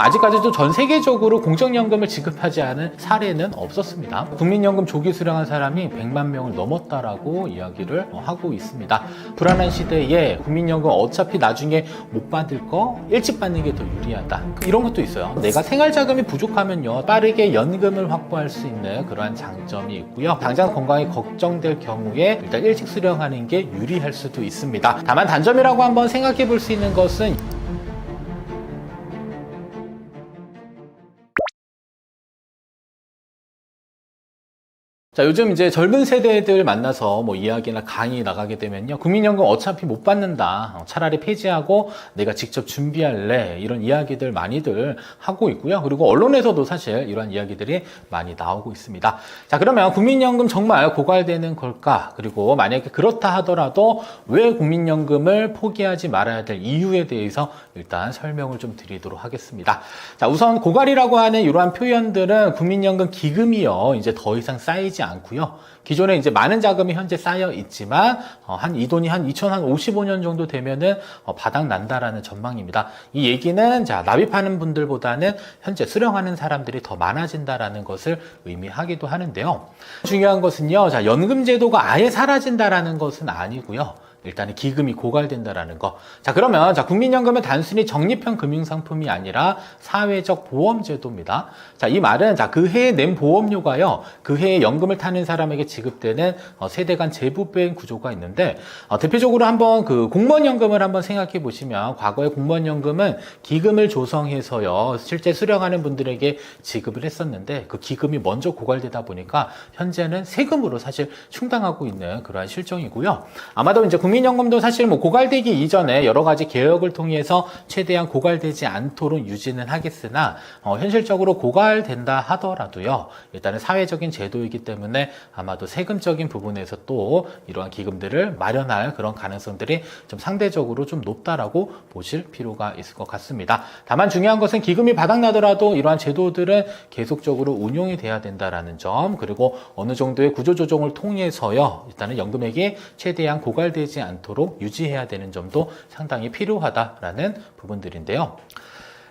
아직까지도 전 세계적으로 공적연금을 지급하지 않은 사례는 없었습니다. 국민연금 조기 수령한 사람이 100만 명을 넘었다라고 이야기를 하고 있습니다. 불안한 시대에 국민연금 어차피 나중에 못 받을 거 일찍 받는 게 더 유리하다. 이런 것도 있어요. 내가 생활자금이 부족하면요, 빠르게 연금을 확보할 수 있는 그러한 장점이 있고요. 당장 건강이 걱정될 경우에 일단 일찍 수령하는 게 유리할 수도 있습니다. 다만 단점이라고 한번 생각해 볼 수 있는 것은 자, 요즘 이제 젊은 세대들 만나서 뭐 이야기나 강의 나가게 되면요, 국민연금 어차피 못 받는다, 차라리 폐지하고 내가 직접 준비할래, 이런 이야기들 많이들 하고 있고요. 그리고 언론에서도 사실 이런 이야기들이 많이 나오고 있습니다. 자, 그러면 국민연금 정말 고갈되는 걸까? 그리고 만약에 그렇다 하더라도 왜 국민연금을 포기하지 말아야 될 이유에 대해서 일단 설명을 좀 드리도록 하겠습니다. 자, 우선 고갈이라고 하는 이러한 표현들은 국민연금 기금이요, 이제 더 이상 쌓이지 않고요. 기존에 이제 많은 자금이 현재 쌓여 있지만 이 돈이 한 2055년 정도 되면은 바닥 난다라는 전망입니다. 이 얘기는 자, 납입하는 분들보다는 현재 수령하는 사람들이 더 많아진다라는 것을 의미하기도 하는데요. 중요한 것은요, 자, 연금 제도가 아예 사라진다라는 것은 아니고요. 일단은 기금이 고갈된다라는 거. 자, 그러면 자, 국민연금은 단순히 적립형 금융상품이 아니라 사회적 보험제도입니다. 자, 이 말은 자, 그 해에 낸 보험료가요, 그 해에 연금을 타는 사람에게 지급되는 세대 간 재부배인 구조가 있는데, 대표적으로 한번 그 공무원연금을 한번 생각해 보시면, 과거에 공무원연금은 기금을 조성해서요, 실제 수령하는 분들에게 지급을 했었는데, 그 기금이 먼저 고갈되다 보니까 현재는 세금으로 사실 충당하고 있는 그러한 실정이고요. 아마도 이제 국민연금도 사실 뭐 고갈되기 이전에 여러 가지 개혁을 통해서 최대한 고갈되지 않도록 유지는 하겠으나, 현실적으로 고갈된다 하더라도요, 일단은 사회적인 제도이기 때문에 아마도 세금적인 부분에서 또 이러한 기금들을 마련할 그런 가능성들이 좀 상대적으로 좀 높다라고 보실 필요가 있을 것 같습니다. 다만 중요한 것은 기금이 바닥나더라도 이러한 제도들은 계속적으로 운용이 돼야 된다라는 점, 그리고 어느 정도의 구조조정을 통해서요, 일단은 연금액이 최대한 고갈되지 않도록 유지해야 되는 점도 상당히 필요하다라는 부분들인데요.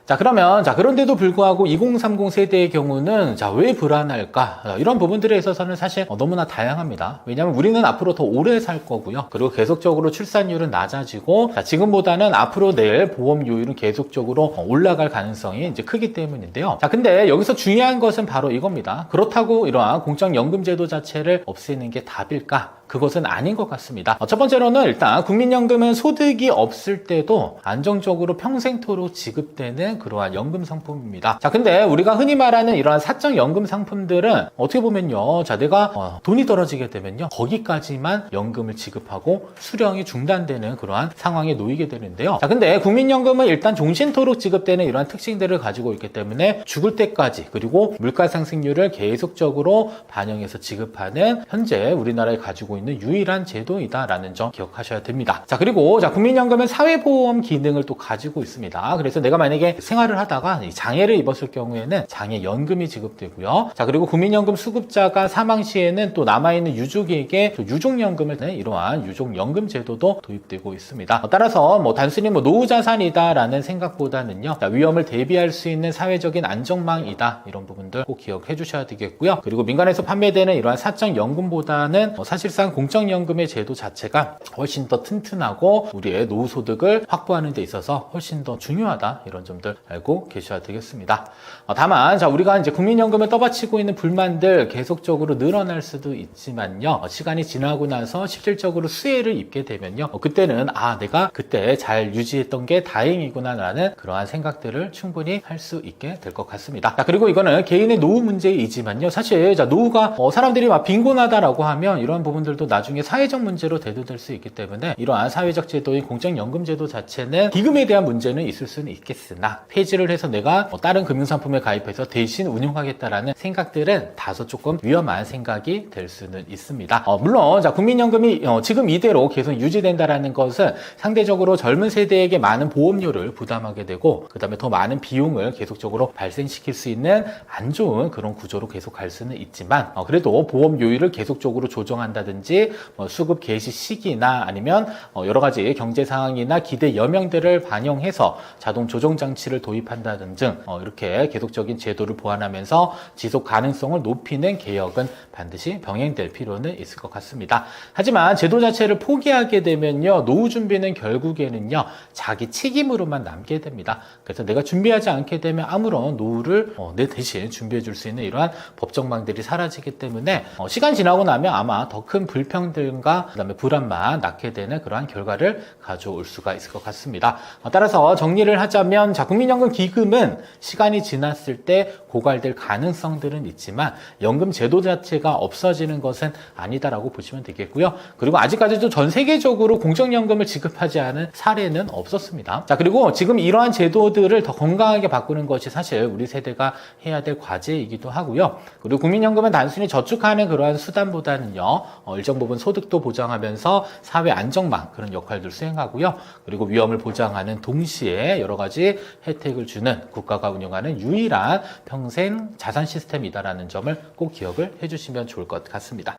자, 그러면 자, 그런데도 불구하고 2030 세대의 경우는 자, 왜 불안할까? 이런 부분들에 있어서는 사실 너무나 다양합니다. 왜냐하면 우리는 앞으로 더 오래 살 거고요. 그리고 계속적으로 출산율은 낮아지고, 자, 지금보다는 앞으로 낼 보험료율은 계속적으로 올라갈 가능성이 이제 크기 때문인데요. 자, 근데 여기서 중요한 것은 바로 이겁니다. 그렇다고 이러한 공적연금제도 자체를 없애는 게 답일까? 그것은 아닌 것 같습니다. 첫 번째로는 일단 국민연금은 소득이 없을 때도 안정적으로 평생토록 지급되는 그러한 연금 상품입니다. 자, 근데 우리가 흔히 말하는 이러한 사적 연금 상품들은 어떻게 보면요, 자, 내가 돈이 떨어지게 되면요, 거기까지만 연금을 지급하고 수령이 중단되는 그러한 상황에 놓이게 되는데요. 자, 근데 국민연금은 일단 종신토록 지급되는 이러한 특징들을 가지고 있기 때문에 죽을 때까지, 그리고 물가 상승률을 계속적으로 반영해서 지급하는 현재 우리나라에 가지고 있는 유일한 제도이다라는 점 기억하셔야 됩니다. 자, 그리고 자, 국민연금은 사회보험 기능을 또 가지고 있습니다. 그래서 내가 만약에 생활을 하다가 장애를 입었을 경우에는 장애연금이 지급되고요. 자, 그리고 국민연금 수급자가 사망 시에는 또 남아있는 유족에게 또 유족연금을 내는 이러한 유족연금 제도도 도입되고 있습니다. 따라서 뭐 단순히 뭐 노후자산이다라는 생각보다는요, 자, 위험을 대비할 수 있는 사회적인 안정망이다, 이런 부분들 꼭 기억해 주셔야 되겠고요. 그리고 민간에서 판매되는 이러한 사적연금보다는 사실상 공적연금의 제도 자체가 훨씬 더 튼튼하고 우리의 노후소득을 확보하는 데 있어서 훨씬 더 중요하다, 이런 점들 알고 계셔야 되겠습니다. 다만 자, 우리가 이제 국민연금을 떠받치고 있는 불만들 계속적으로 늘어날 수도 있지만요, 시간이 지나고 나서 실질적으로 수혜를 입게 되면요, 그때는 내가 그때 잘 유지했던 게 다행이구나 라는 그러한 생각들을 충분히 할 수 있게 될 것 같습니다. 자, 그리고 이거는 개인의 노후 문제이지만요, 사실 자, 노후가 사람들이 막 빈곤하다라고 하면 이런 부분들도 나중에 사회적 문제로 대두될 수 있기 때문에 이러한 사회적 제도인 공적연금 제도 자체는 기금에 대한 문제는 있을 수는 있겠으나, 폐지를 해서 내가 다른 금융상품에 가입해서 대신 운용하겠다라는 생각들은 다소 조금 위험한 생각이 될 수는 있습니다. 물론 자, 국민연금이 지금 이대로 계속 유지된다라는 것은 상대적으로 젊은 세대에게 많은 보험료를 부담하게 되고, 그 다음에 더 많은 비용을 계속적으로 발생시킬 수 있는 안 좋은 그런 구조로 계속 갈 수는 있지만, 그래도 보험료율을 계속적으로 조정한다든지 제도라든지 수급 개시 시기나 아니면 여러 가지 경제 상황이나 기대 여명들을 반영해서 자동 조정 장치를 도입한다는 등 이렇게 계속적인 제도를 보완하면서 지속 가능성을 높이는 개혁은 반드시 병행될 필요는 있을 것 같습니다. 하지만 제도 자체를 포기하게 되면요, 노후 준비는 결국에는요 자기 책임으로만 남게 됩니다. 그래서 내가 준비하지 않게 되면 아무런 노후를 내 대신 준비해 줄 수 있는 이러한 법정망들이 사라지기 때문에 시간 지나고 나면 아마 더 큰 불평등과 그다음에 불안만 낳게 되는 그러한 결과를 가져올 수가 있을 것 같습니다. 따라서 정리를 하자면, 자, 국민연금 기금은 시간이 지났을 때 고갈될 가능성들은 있지만 연금 제도 자체가 없어지는 것은 아니다라고 보시면 되겠고요. 그리고 아직까지도 전 세계적으로 공적연금을 지급하지 않은 사례는 없었습니다. 자, 그리고 지금 이러한 제도들을 더 건강하게 바꾸는 것이 사실 우리 세대가 해야 될 과제이기도 하고요. 그리고 국민연금은 단순히 저축하는 그러한 수단보다는요, 일정 부분 소득도 보장하면서 사회 안정망 그런 역할들 수행하고요. 그리고 위험을 보장하는 동시에 여러 가지 혜택을 주는 국가가 운영하는 유일한 평생 자산 시스템이다라는 점을 꼭 기억을 해주시면 좋을 것 같습니다.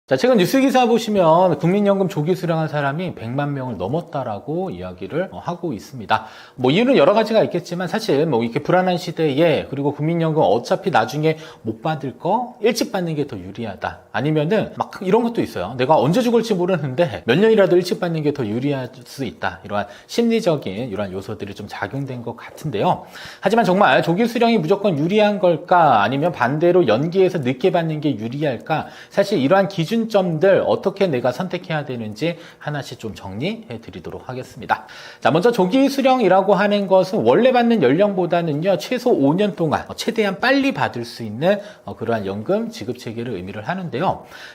자, 최근 뉴스 기사 보시면 국민연금 조기 수령한 사람이 100만 명을 넘었다라고 이야기를 하고 있습니다. 이유는 여러 가지가 있겠지만 사실 이렇게 불안한 시대에, 그리고 국민연금 어차피 나중에 못 받을 거 일찍 받는 게 더 유리하다. 아니면은 막 이런 것도 있어요. 내가 언제 죽을지 모르는데 몇 년이라도 일찍 받는 게 더 유리할 수 있다. 이러한 심리적인 이러한 요소들이 좀 작용된 것 같은데요. 하지만 정말 조기 수령이 무조건 유리한 걸까? 아니면 반대로 연기해서 늦게 받는 게 유리할까? 사실 이러한 기준점들 어떻게 내가 선택해야 되는지 하나씩 좀 정리해 드리도록 하겠습니다. 자, 먼저 조기 수령이라고 하는 것은 원래 받는 연령보다는요, 최소 5년 동안 최대한 빨리 받을 수 있는 그러한 연금 지급 체계를 의미를 하는데요.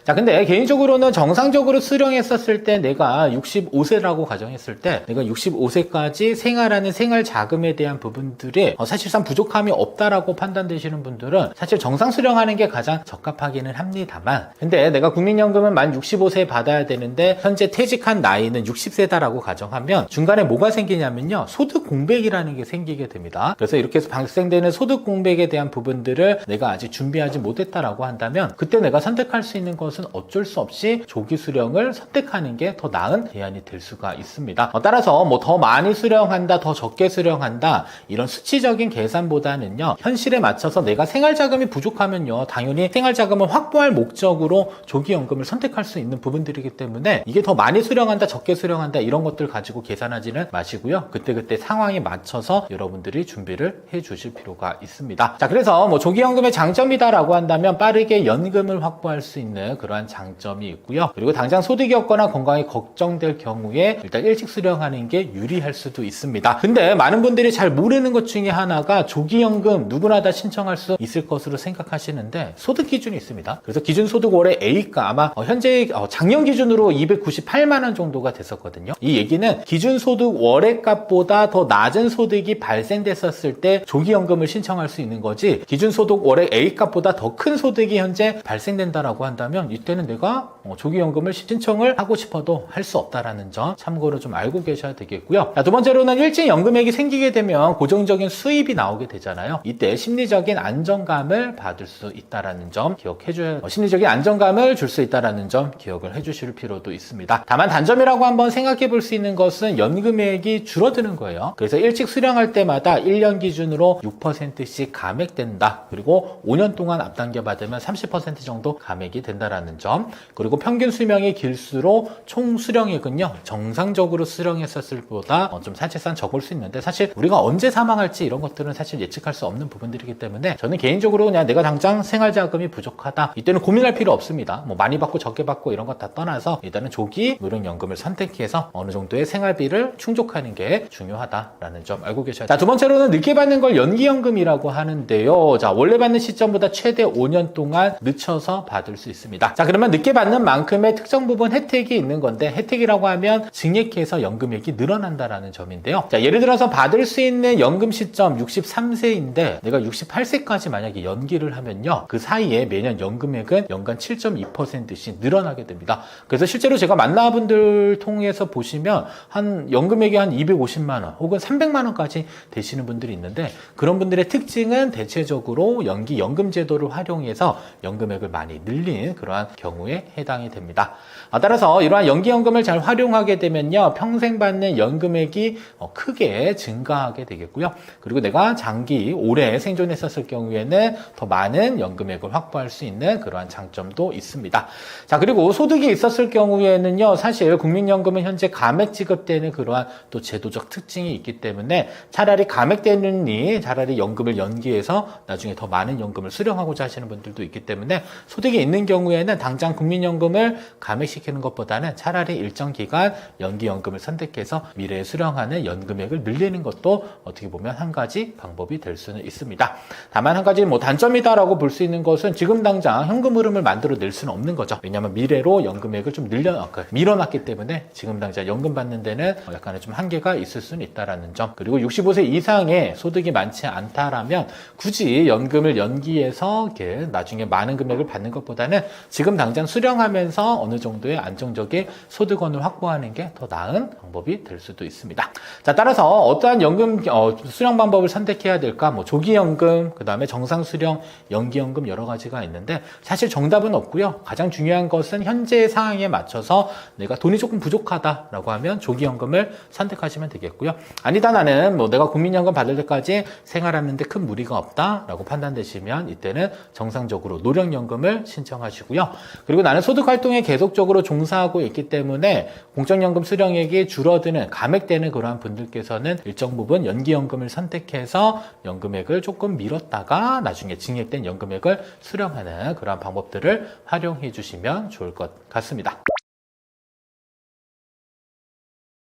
자, 근데 개인적으로는 정상적으로 수령했었을 때, 내가 65세라고 가정했을 때 내가 65세까지 생활하는 생활 자금에 대한 부분들이 사실상 부족함이 없다라고 판단되시는 분들은 사실 정상 수령하는 게 가장 적합하기는 합니다만, 근데 내가 국민연금은 만 65세에 받아야 되는데 현재 퇴직한 나이는 60세다라고 가정하면 중간에 뭐가 생기냐면요, 소득 공백이라는 게 생기게 됩니다. 그래서 이렇게 해서 발생되는 소득 공백에 대한 부분들을 내가 아직 준비하지 못했다라고 한다면, 그때 내가 선택할 수 있는 것은 어쩔 수 없이 조기 수령을 선택하는 게 더 나은 대안이 될 수가 있습니다. 따라서 더 많이 수령한다, 더 적게 수령한다, 이런 수치적인 계산보다는요, 현실에 맞춰서 내가 생활자금이 부족하면요, 당연히 생활자금을 확보할 목적으로 조기연금을 선택할 수 있는 부분들이기 때문에 이게 더 많이 수령한다, 적게 수령한다, 이런 것들 가지고 계산하지는 마시고요. 그때그때 상황에 맞춰서 여러분들이 준비를 해 주실 필요가 있습니다. 자, 그래서 조기연금의 장점이다라고 한다면 빠르게 연금을 확보할 수 있는 그러한 장점이 있고요. 그리고 당장 소득이 없거나 건강이 걱정될 경우에 일단 일찍 수령하는 게 유리할 수도 있습니다. 근데 많은 분들이 잘 모르는 것 중에 하나가, 조기연금 누구나 다 신청할 수 있을 것으로 생각하시는데 소득 기준이 있습니다. 그래서 기준소득 월의 A가 아마 현재 작년 기준으로 298만 원 정도가 됐었거든요. 이 얘기는 기준소득 월의 값보다 더 낮은 소득이 발생됐었을 때 조기연금을 신청할 수 있는 거지, 기준소득 월의 A 값보다 더 큰 소득이 현재 발생된다라고 한다면 이때는 내가 조기연금을 신청을 하고 싶어도 할 수 없다라는 점 참고로 좀 알고 계셔야 되겠고요. 자, 두 번째로는 일찍 연금액이 생기게 되면 고정적인 수입이 나오게 되잖아요. 이때 심리적인 안정감을 받을 수 있다라는 점 기억해줘야, 심리적인 안정감을 줄 수 있다라는 점 기억을 해주실 필요도 있습니다. 다만 단점이라고 한번 생각해 볼 수 있는 것은 연금액이 줄어드는 거예요. 그래서 일찍 수령할 때마다 1년 기준으로 6%씩 감액된다. 그리고 5년 동안 앞당겨 받으면 30% 정도 감액이 된다라는 점. 그리고 평균 수명이 길수록 총 수령액은요, 정상적으로 수령했었을 보다 좀 사실상 적을 수 있는데, 사실 우리가 언제 사망할지 이런 것들은 사실 예측할 수 없는 부분들이기 때문에 저는 개인적으로 그냥 내가 당장 생활자금이 부족하다, 이때는 고민할 필요 없습니다. 많이 받고 적게 받고 이런 것 다 떠나서 일단은 조기 노령연금을 선택해서 어느 정도의 생활비를 충족하는 게 중요하다라는 점 알고 계셔야 돼요. 자, 두 번째로는 늦게 받는 걸 연기연금이라고 하는데요. 자, 원래 받는 시점보다 최대 5년 동안 늦춰서 받을 수 있습니다. 자, 그러면 늦게 받는 만큼의 특정 부분 혜택이 있는 건데, 혜택이라고 하면 증액해서 연금액이 늘어난다라는 점인데요. 자, 예를 들어서 받을 수 있는 연금 시점 63세인데 내가 68세까지 만약에 연기를 하면요, 그 사이에 매년 연금액은 연간 7.2% 5%씩 늘어나게 됩니다. 그래서 실제로 제가 만나분들 통해서 보시면 한 연금액이 한 250만 원 혹은 300만 원까지 되시는 분들이 있는데, 그런 분들의 특징은 대체적으로 연기 연금 제도를 활용해서 연금액을 많이 늘린 그러한 경우에 해당이 됩니다. 따라서 이러한 연기연금을 잘 활용하게 되면요, 평생 받는 연금액이 크게 증가하게 되겠고요. 그리고 내가 장기 오래 생존했었을 경우에는 더 많은 연금액을 확보할 수 있는 그러한 장점도 있습니다. 자, 그리고 소득이 있었을 경우에는요, 사실 국민연금은 현재 감액 지급되는 그러한 또 제도적 특징이 있기 때문에 차라리 감액되느니 차라리 연금을 연기해서 나중에 더 많은 연금을 수령하고자 하시는 분들도 있기 때문에, 소득이 있는 경우에는 당장 국민연금을 감액시키는 것보다는 차라리 일정 기간 연기연금을 선택해서 미래에 수령하는 연금액을 늘리는 것도 어떻게 보면 한 가지 방법이 될 수는 있습니다. 다만 한 가지 단점이다라고 볼 수 있는 것은 지금 당장 현금 흐름을 만들어낼 수는 없는 거죠. 왜냐하면 미래로 연금액을 좀 밀어놨기 때문에 지금 당장 연금 받는 데는 약간의 좀 한계가 있을 수는 있다라는 점. 그리고 65세 이상의 소득이 많지 않다라면 굳이 연금을 연기해서 이렇게 나중에 많은 금액을 받는 것보다는 지금 당장 수령하면서 어느 정도의 안정적인 소득원을 확보하는 게 더 나은 방법이 될 수도 있습니다. 자, 따라서 어떠한 연금 수령 방법을 선택해야 될까? 조기연금, 그 다음에 정상수령, 연기연금 여러 가지가 있는데 사실 정답은 없고요. 가장 중요한 것은 현재의 상황에 맞춰서 내가 돈이 조금 부족하다라고 하면 조기연금을 선택하시면 되겠고요. 아니다, 나는 내가 국민연금 받을 때까지 생활하는데 큰 무리가 없다라고 판단되시면 이때는 정상적으로 노령연금을 신청하시고요. 그리고 나는 소득활동에 계속적으로 종사하고 있기 때문에 공적연금 수령액이 줄어드는 감액되는 그러한 분들께서는 일정 부분 연기연금을 선택해서 연금액을 조금 미뤘다가 나중에 증액된 연금액을 수령하는 그러한 방법들을 활용해 주시면 좋을 것 같습니다.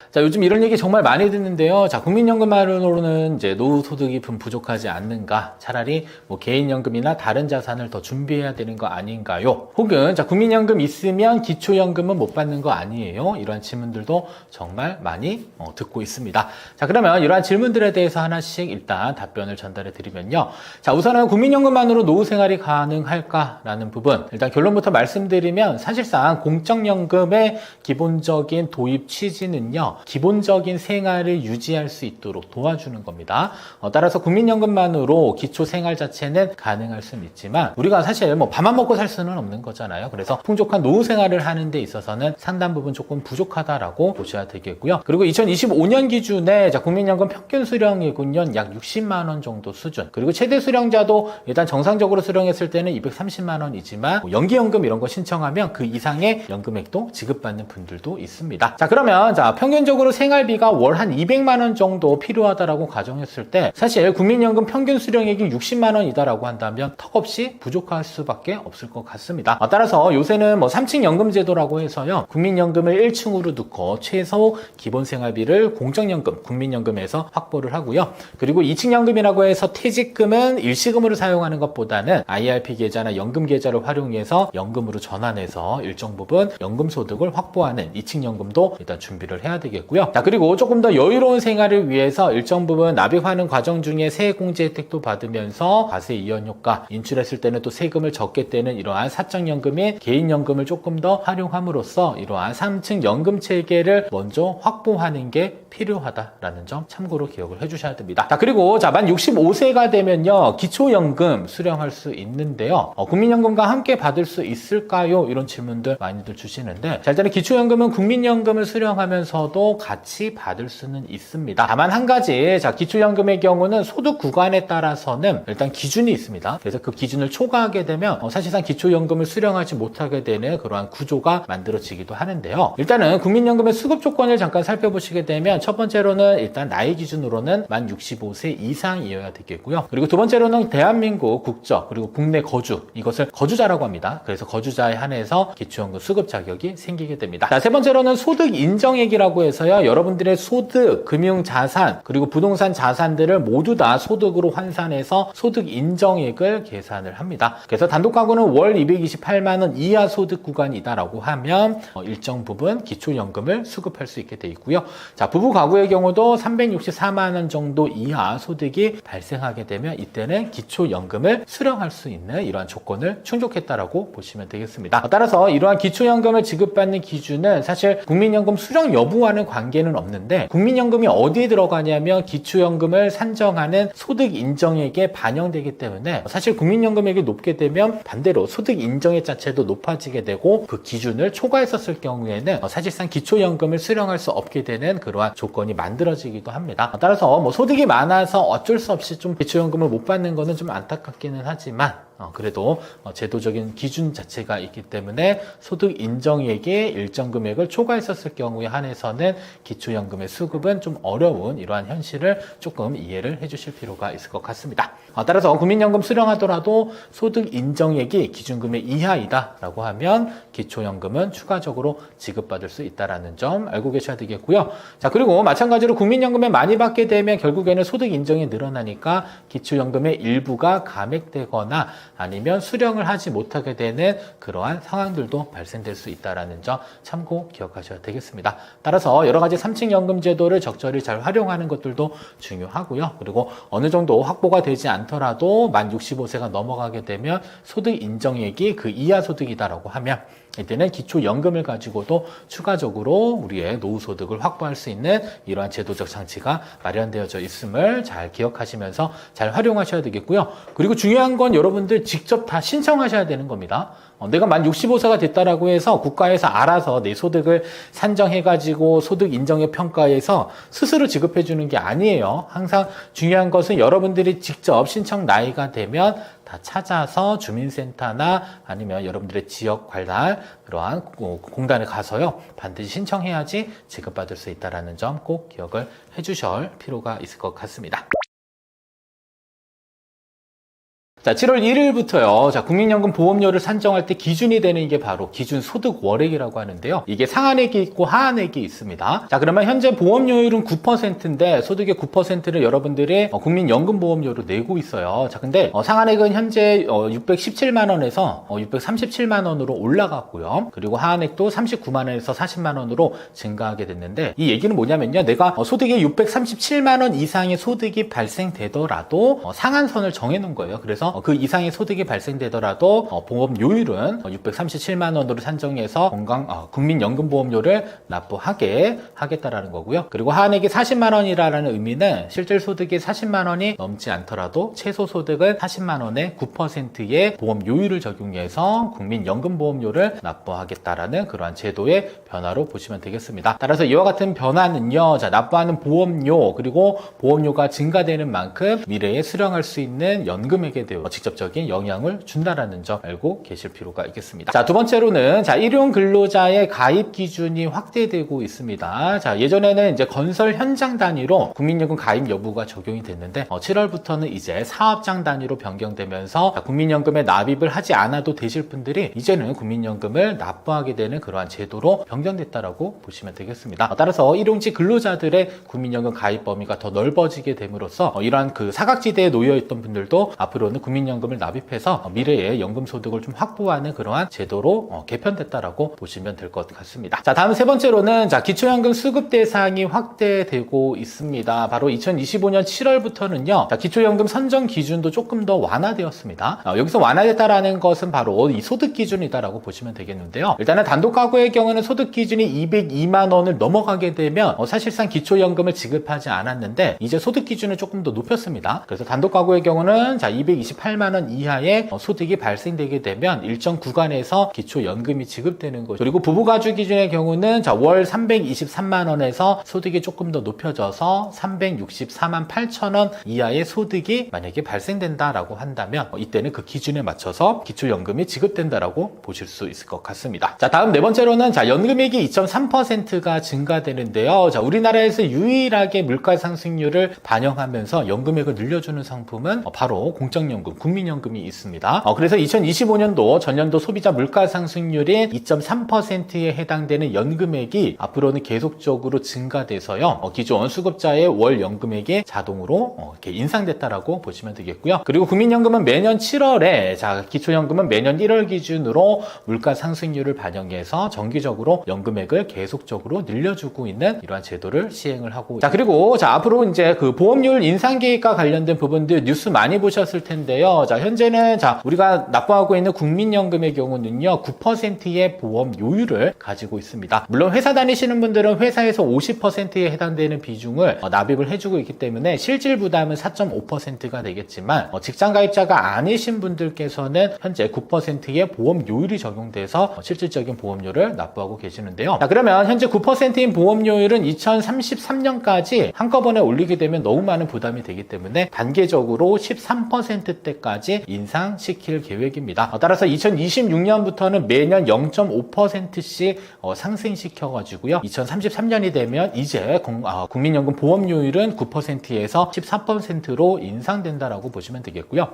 자, 요즘 이런 얘기 정말 많이 듣는데요. 자, 국민연금만으로는 이제 노후 소득이 부족하지 않는가? 차라리 개인연금이나 다른 자산을 더 준비해야 되는 거 아닌가요? 혹은 자, 국민연금 있으면 기초연금은 못 받는 거 아니에요? 이러한 질문들도 정말 많이 듣고 있습니다. 자, 그러면 이러한 질문들에 대해서 하나씩 일단 답변을 전달해 드리면요. 자, 우선은 국민연금만으로 노후 생활이 가능할까라는 부분. 일단 결론부터 말씀드리면 사실상 공적연금의 기본적인 도입 취지는요, 기본적인 생활을 유지할 수 있도록 도와주는 겁니다. 따라서 국민연금만으로 기초 생활 자체는 가능할 수는 있지만 우리가 사실 밥만 먹고 살 수는 없는 거잖아요. 그래서 풍족한 노후 생활을 하는 데 있어서는 상당 부분 조금 부족하다라고 보셔야 되겠고요. 그리고 2025년 기준에 국민연금 평균 수령액은요, 약 60만 원 정도 수준. 그리고 최대 수령자도 일단 정상적으로 수령했을 때는 230만 원이지만 연기연금 이런 거 신청하면 그 이상의 연금액도 지급받는 분들도 있습니다. 자, 그러면 평균적으로 생활비가 월 한 200만 원 정도 필요하다라고 가정했을 때 사실 국민연금 평균 수령액이 60만 원이다라고 한다면 턱없이 부족할 수밖에 없을 것 같습니다. 따라서 요새는 3층 연금 제도라고 해서요, 국민연금을 1층으로 넣고 최소 기본 생활비를 공적연금, 국민연금에서 확보를 하고요. 그리고 2층 연금이라고 해서 퇴직금은 일시금으로 사용하는 것보다는 IRP 계좌나 연금 계좌를 활용해서 연금으로 전환해서 일정 부분 연금 소득을 확보하는 2층 연금도 일단 준비를 해야 되겠고요. 자, 그리고 조금 더 여유로운 생활을 위해서 일정 부분 납입하는 과정 중에 세액공제 혜택도 받으면서 과세 이연 효과, 인출했을 때는 또 세금을 적게 떼는 이러한 사적연금인 개인연금을 조금 더 활용함으로써 이러한 3층 연금 체계를 먼저 확보하는 게 필요하다라는 점 참고로 기억을 해주셔야 됩니다. 자, 그리고 만 65세가 되면요, 기초연금 수령할 수 있는데요. 국민연금과 함께 받을 수 있을까요? 이런 질문들 많이들 주시는데, 자, 일단은 기초연금은 국민연금을 수령하면서도 같이 받을 수는 있습니다. 다만 한 가지, 자, 기초연금의 경우는 소득 구간에 따라서는 일단 기준이 있습니다. 그래서 그 기준을 초과하게 되면 사실상 기초연금을 수령하지 못하게 되는 그러한 구조가 만들어지기도 하는데요. 일단은 국민연금의 수급 조건을 잠깐 살펴보시게 되면 첫 번째로는 일단 나이 기준으로는 만 65세 이상이어야 되겠고요. 그리고 두 번째로는 대한민국 국적 그리고 국내 거주, 이것을 거주자라고 합니다. 그래서 거주자에 한해서 기초연금 수급 자격이 생기게 됩니다. 자, 세 번째로는 소득 인정액이라고 해서 중에서요, 여러분들의 소득, 금융자산, 그리고 부동산 자산들을 모두 다 소득으로 환산해서 소득 인정액을 계산을 합니다. 그래서 단독가구는 월 228만원 이하 소득 구간이다라고 하면 일정 부분 기초연금을 수급할 수 있게 돼 있고요. 자, 부부가구의 경우도 364만원 정도 이하 소득이 발생하게 되면 이때는 기초연금을 수령할 수 있는 이러한 조건을 충족했다라고 보시면 되겠습니다. 따라서 이러한 기초연금을 지급받는 기준은 사실 국민연금 수령 여부와는 관계는 없는데, 국민연금이 어디에 들어가냐면 기초연금을 산정하는 소득 인정액에 반영되기 때문에 사실 국민연금액이 높게 되면 반대로 소득 인정액 자체도 높아지게 되고, 그 기준을 초과했었을 경우에는 사실상 기초연금을 수령할 수 없게 되는 그러한 조건이 만들어지기도 합니다. 따라서 뭐 소득이 많아서 어쩔 수 없이 좀 기초연금을 못 받는 거는 좀 안타깝기는 하지만 그래도 제도적인 기준 자체가 있기 때문에 소득 인정액의 일정 금액을 초과했었을 경우에 한해서는 기초연금의 수급은 좀 어려운 이러한 현실을 조금 이해를 해주실 필요가 있을 것 같습니다. 따라서 국민연금 수령하더라도 소득 인정액이 기준금액 이하이다 라고 하면 기초연금은 추가적으로 지급받을 수 있다는 점 알고 계셔야 되겠고요. 자, 그리고 마찬가지로 국민연금을 많이 받게 되면 결국에는 소득 인정이 늘어나니까 기초연금의 일부가 감액되거나 아니면 수령을 하지 못하게 되는 그러한 상황들도 발생될 수 있다는 점 참고 기억하셔야 되겠습니다. 따라서 여러 가지 3층 연금 제도를 적절히 잘 활용하는 것들도 중요하고요. 그리고 어느 정도 확보가 되지 않더라도 만 65세가 넘어가게 되면 소득 인정액이 그 이하 소득이다라고 하면 이때는 기초연금을 가지고도 추가적으로 우리의 노후소득을 확보할 수 있는 이러한 제도적 장치가 마련되어져 있음을 잘 기억하시면서 잘 활용하셔야 되겠고요. 그리고 중요한 건 여러분들 직접 다 신청하셔야 되는 겁니다. 내가 만 65세가 됐다라고 해서 국가에서 알아서 내 소득을 산정해가지고 소득 인정액 평가에서 스스로 지급해주는 게 아니에요. 항상 중요한 것은 여러분들이 직접 신청 나이가 되면 다 찾아서 주민센터나 아니면 여러분들의 지역 관할 그러한 공단에 가서요, 반드시 신청해야지 지급받을 수 있다는 점 꼭 기억을 해주실 필요가 있을 것 같습니다. 자, 7월 1일부터요. 자, 국민연금 보험료를 산정할 때 기준이 되는 게 바로 기준 소득 월액이라고 하는데요. 이게 상한액이 있고 하한액이 있습니다. 자, 그러면 현재 보험료율은 9%인데 소득의 9%를 여러분들이 국민연금 보험료로 내고 있어요. 자, 근데 상한액은 현재 617만 원에서 637만 원으로 올라갔고요. 그리고 하한액도 39만 원에서 40만 원으로 증가하게 됐는데, 이 얘기는 뭐냐면요. 내가 소득이 637만 원 이상의 소득이 발생되더라도 상한선을 정해 놓은 거예요. 그래서 그 이상의 소득이 발생되더라도 보험료율은 637만 원으로 산정해서 국민연금보험료를 납부하게 하겠다라는 거고요. 그리고 하한액이 40만 원이라는 의미는 실질 소득이 40만 원이 넘지 않더라도 최소 소득은 40만 원의 9%의 보험료율을 적용해서 국민연금보험료를 납부하겠다라는 그러한 제도의 변화로 보시면 되겠습니다. 따라서 이와 같은 변화는요, 자, 납부하는 보험료 그리고 보험료가 증가되는 만큼 미래에 수령할 수 있는 연금액에 대해 직접적인 영향을 준다라는 점 알고 계실 필요가 있겠습니다. 자, 두 번째로는 자, 일용 근로자의 가입 기준이 확대되고 있습니다. 자, 예전에는 이제 건설 현장 단위로 국민연금 가입 여부가 적용이 됐는데 7월부터는 이제 사업장 단위로 변경되면서 국민연금에 납입을 하지 않아도 되실 분들이 이제는 국민연금을 납부하게 되는 그러한 제도로 변경됐다라고 보시면 되겠습니다. 따라서 일용직 근로자들의 국민연금 가입 범위가 더 넓어지게 됨으로써 이러한 그 사각지대에 놓여 있던 분들도 앞으로는 국민연금을 납입해서 미래의 연금소득을 좀 확보하는 그러한 제도로 개편됐다라고 보시면 될 것 같습니다. 자, 다음 세 번째로는 자, 기초연금 수급 대상이 확대되고 있습니다. 바로 2025년 7월부터는요, 자, 기초연금 선정 기준도 조금 더 완화되었습니다. 여기서 완화됐다라는 것은 바로 이 소득 기준이다라고 보시면 되겠는데요. 일단은 단독가구의 경우는 소득 기준이 202만 원을 넘어가게 되면 사실상 기초연금을 지급하지 않았는데 이제 소득 기준을 조금 더 높였습니다. 그래서 단독가구의 경우는 자, 228만 원 이하의 소득이 발생되게 되면 일정 구간에서 기초연금이 지급되는 거죠. 그리고 부부가주 기준의 경우는 자, 월 323만 원에서 소득이 조금 더 높여져서 364만 8천 원 이하의 소득이 만약에 발생된다라고 한다면 이때는 그 기준에 맞춰서 기초연금이 지급된다라고 보실 수 있을 것 같습니다. 자, 다음 네 번째로는 자, 연금액이 2.3%가 증가되는데요. 자, 우리나라에서 유일하게 물가 상승률을 반영하면서 연금액을 늘려주는 상품은 바로 공적연금, 연금, 국민연금이 있습니다. 그래서 2025년도 전년도 소비자 물가 상승률인 2.3%에 해당되는 연금액이 앞으로는 계속적으로 증가돼서요. 기존 수급자의 월 연금액이 자동으로 이렇게 인상됐다라고 보시면 되겠고요. 그리고 국민연금은 매년 7월에 기초연금은 매년 1월 기준으로 물가 상승률을 반영해서 정기적으로 연금액을 계속적으로 늘려주고 있는 이러한 제도를 시행을 하고 그리고 앞으로 이제 그 보험료율 인상 계획과 관련된 부분들 뉴스 많이 보셨을 텐데요. 현재는 우리가 납부하고 있는 국민연금의 경우는요 9%의 보험료율을 가지고 있습니다. 물론 회사 다니시는 분들은 회사에서 50%에 해당되는 비중을 납입을 해주고 있기 때문에 실질 부담은 4.5%가 되겠지만 직장 가입자가 아니신 분들께서는 현재 9%의 보험료율이 적용돼서 실질적인 보험료를 납부하고 계시는데요. 그러면 현재 9%인 보험료율은 2033년까지 한꺼번에 올리게 되면 너무 많은 부담이 되기 때문에 단계적으로 13%대까지 인상시킬 계획입니다. 따라서 2026년부터는 매년 0.5%씩 상승시켜가지고요. 2033년이 되면 이제 국민연금 보험료율은 9%에서 14%로 인상된다라고 보시면 되겠고요.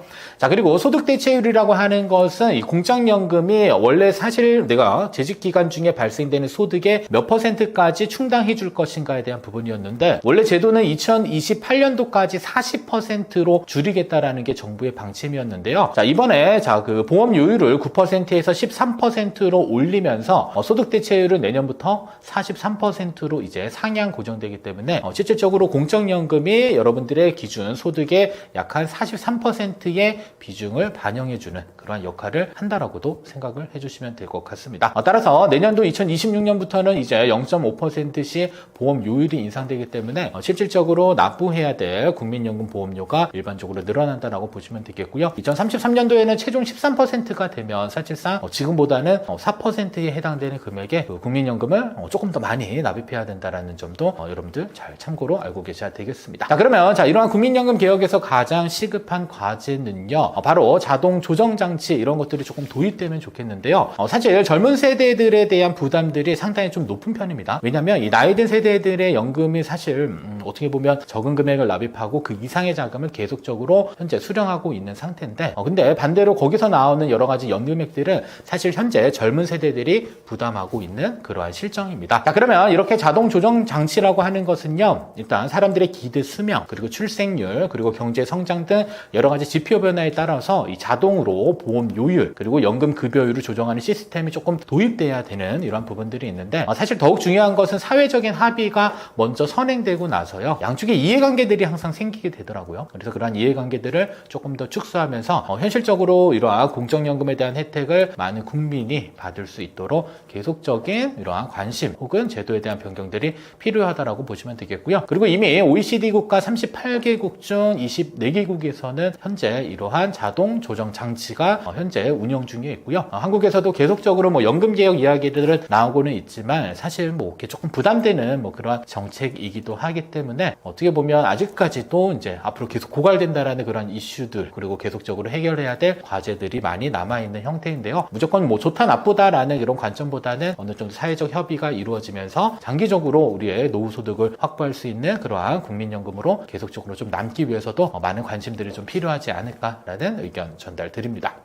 그리고 소득대체율이라고 하는 것은 이 공적연금이 원래 사실 내가 재직기간 중에 발생되는 소득의 몇 %까지 충당해 줄 것인가에 대한 부분이었는데 원래 제도는 2028년도까지 40%로 줄이겠다라는 게 정부의 방침이었는데요. 이번에 그 보험료율을 9%에서 13%로 올리면서 소득대체율은 내년부터 43%로 이제 상향 고정되기 때문에 실질적으로 공적연금이 여러분들의 기준 소득의 약 한 43%의 비중을 반영해주는 그러한 역할을 한다라고도 생각을 해주시면 될 것 같습니다. 따라서 내년도 2026년부터는 이제 0.5%씩 보험료율이 인상되기 때문에 실질적으로 납부해야 될 국민연금 보험료가 일반적으로 늘어난다라고 보시면 되겠고요. 2033년도에는 최종 13%가 되면 사실상 지금보다는 4%에 해당되는 금액의 국민연금을 조금 더 많이 납입해야 된다는 점도 여러분들 잘 참고로 알고 계셔야 되겠습니다. 그러면 이러한 국민연금 개혁에서 가장 시급한 과제는요 바로 자동 조정장치 이런 것들이 조금 도입되면 좋겠는데요. 사실 젊은 세대들에 대한 부담들이 상당히 좀 높은 편입니다. 왜냐하면 이 나이 든 세대들의 연금이 사실 어떻게 보면 적은 금액을 납입하고 그 이상의 자금을 계속적으로 현재 수령하고 있는 상태인데 근데 반대로 거기서 나오는 여러 가지 연금액들은 사실 현재 젊은 세대들이 부담하고 있는 그러한 실정입니다. 그러면 이렇게 자동 조정 장치라고 하는 것은요 일단 사람들의 기대 수명 그리고 출생률 그리고 경제 성장 등 여러 가지 지표 변화에 따라서 이 자동으로 보험료율 그리고 연금 급여율을 조정하는 시스템이 조금 도입돼야 되는 이런 부분들이 있는데 사실 더욱 중요한 것은 사회적인 합의가 먼저 선행되고 나서요 양쪽의 이해관계들이 항상 생기게 되더라고요. 그래서 그러한 이해관계들을 조금 더 축소하면서 현실적으로 이러한 공적연금에 대한 혜택을 많은 국민이 받을 수 있도록 계속적인 이러한 관심 혹은 제도에 대한 변경들이 필요하다라고 보시면 되겠고요. 그리고 이미 OECD 국가 38개국 중 24개국에서는 현재 이러한 자동 조정 장치가 현재 운영 중에 있고요. 한국에서도 계속적으로 연금 개혁 이야기들은 나오고는 있지만 사실 이렇게 조금 부담되는 그러한 정책이기도 하기 때문에 어떻게 보면 아직까지도 이제 앞으로 계속 고갈된다라는 그런 이슈들 그리고 계속적으로 해결해야 될 과제들이 많이 남아있는 형태인데요. 무조건 좋다 나쁘다라는 이런 관점보다는 어느 정도 사회적 협의가 이루어지면서 장기적으로 우리의 노후 소득을 확보할 수 있는 그러한 국민연금으로 계속적으로 좀 남기 위해서도 많은 관심들이 좀 필요하지 않을까라는 의견 전달드립니다.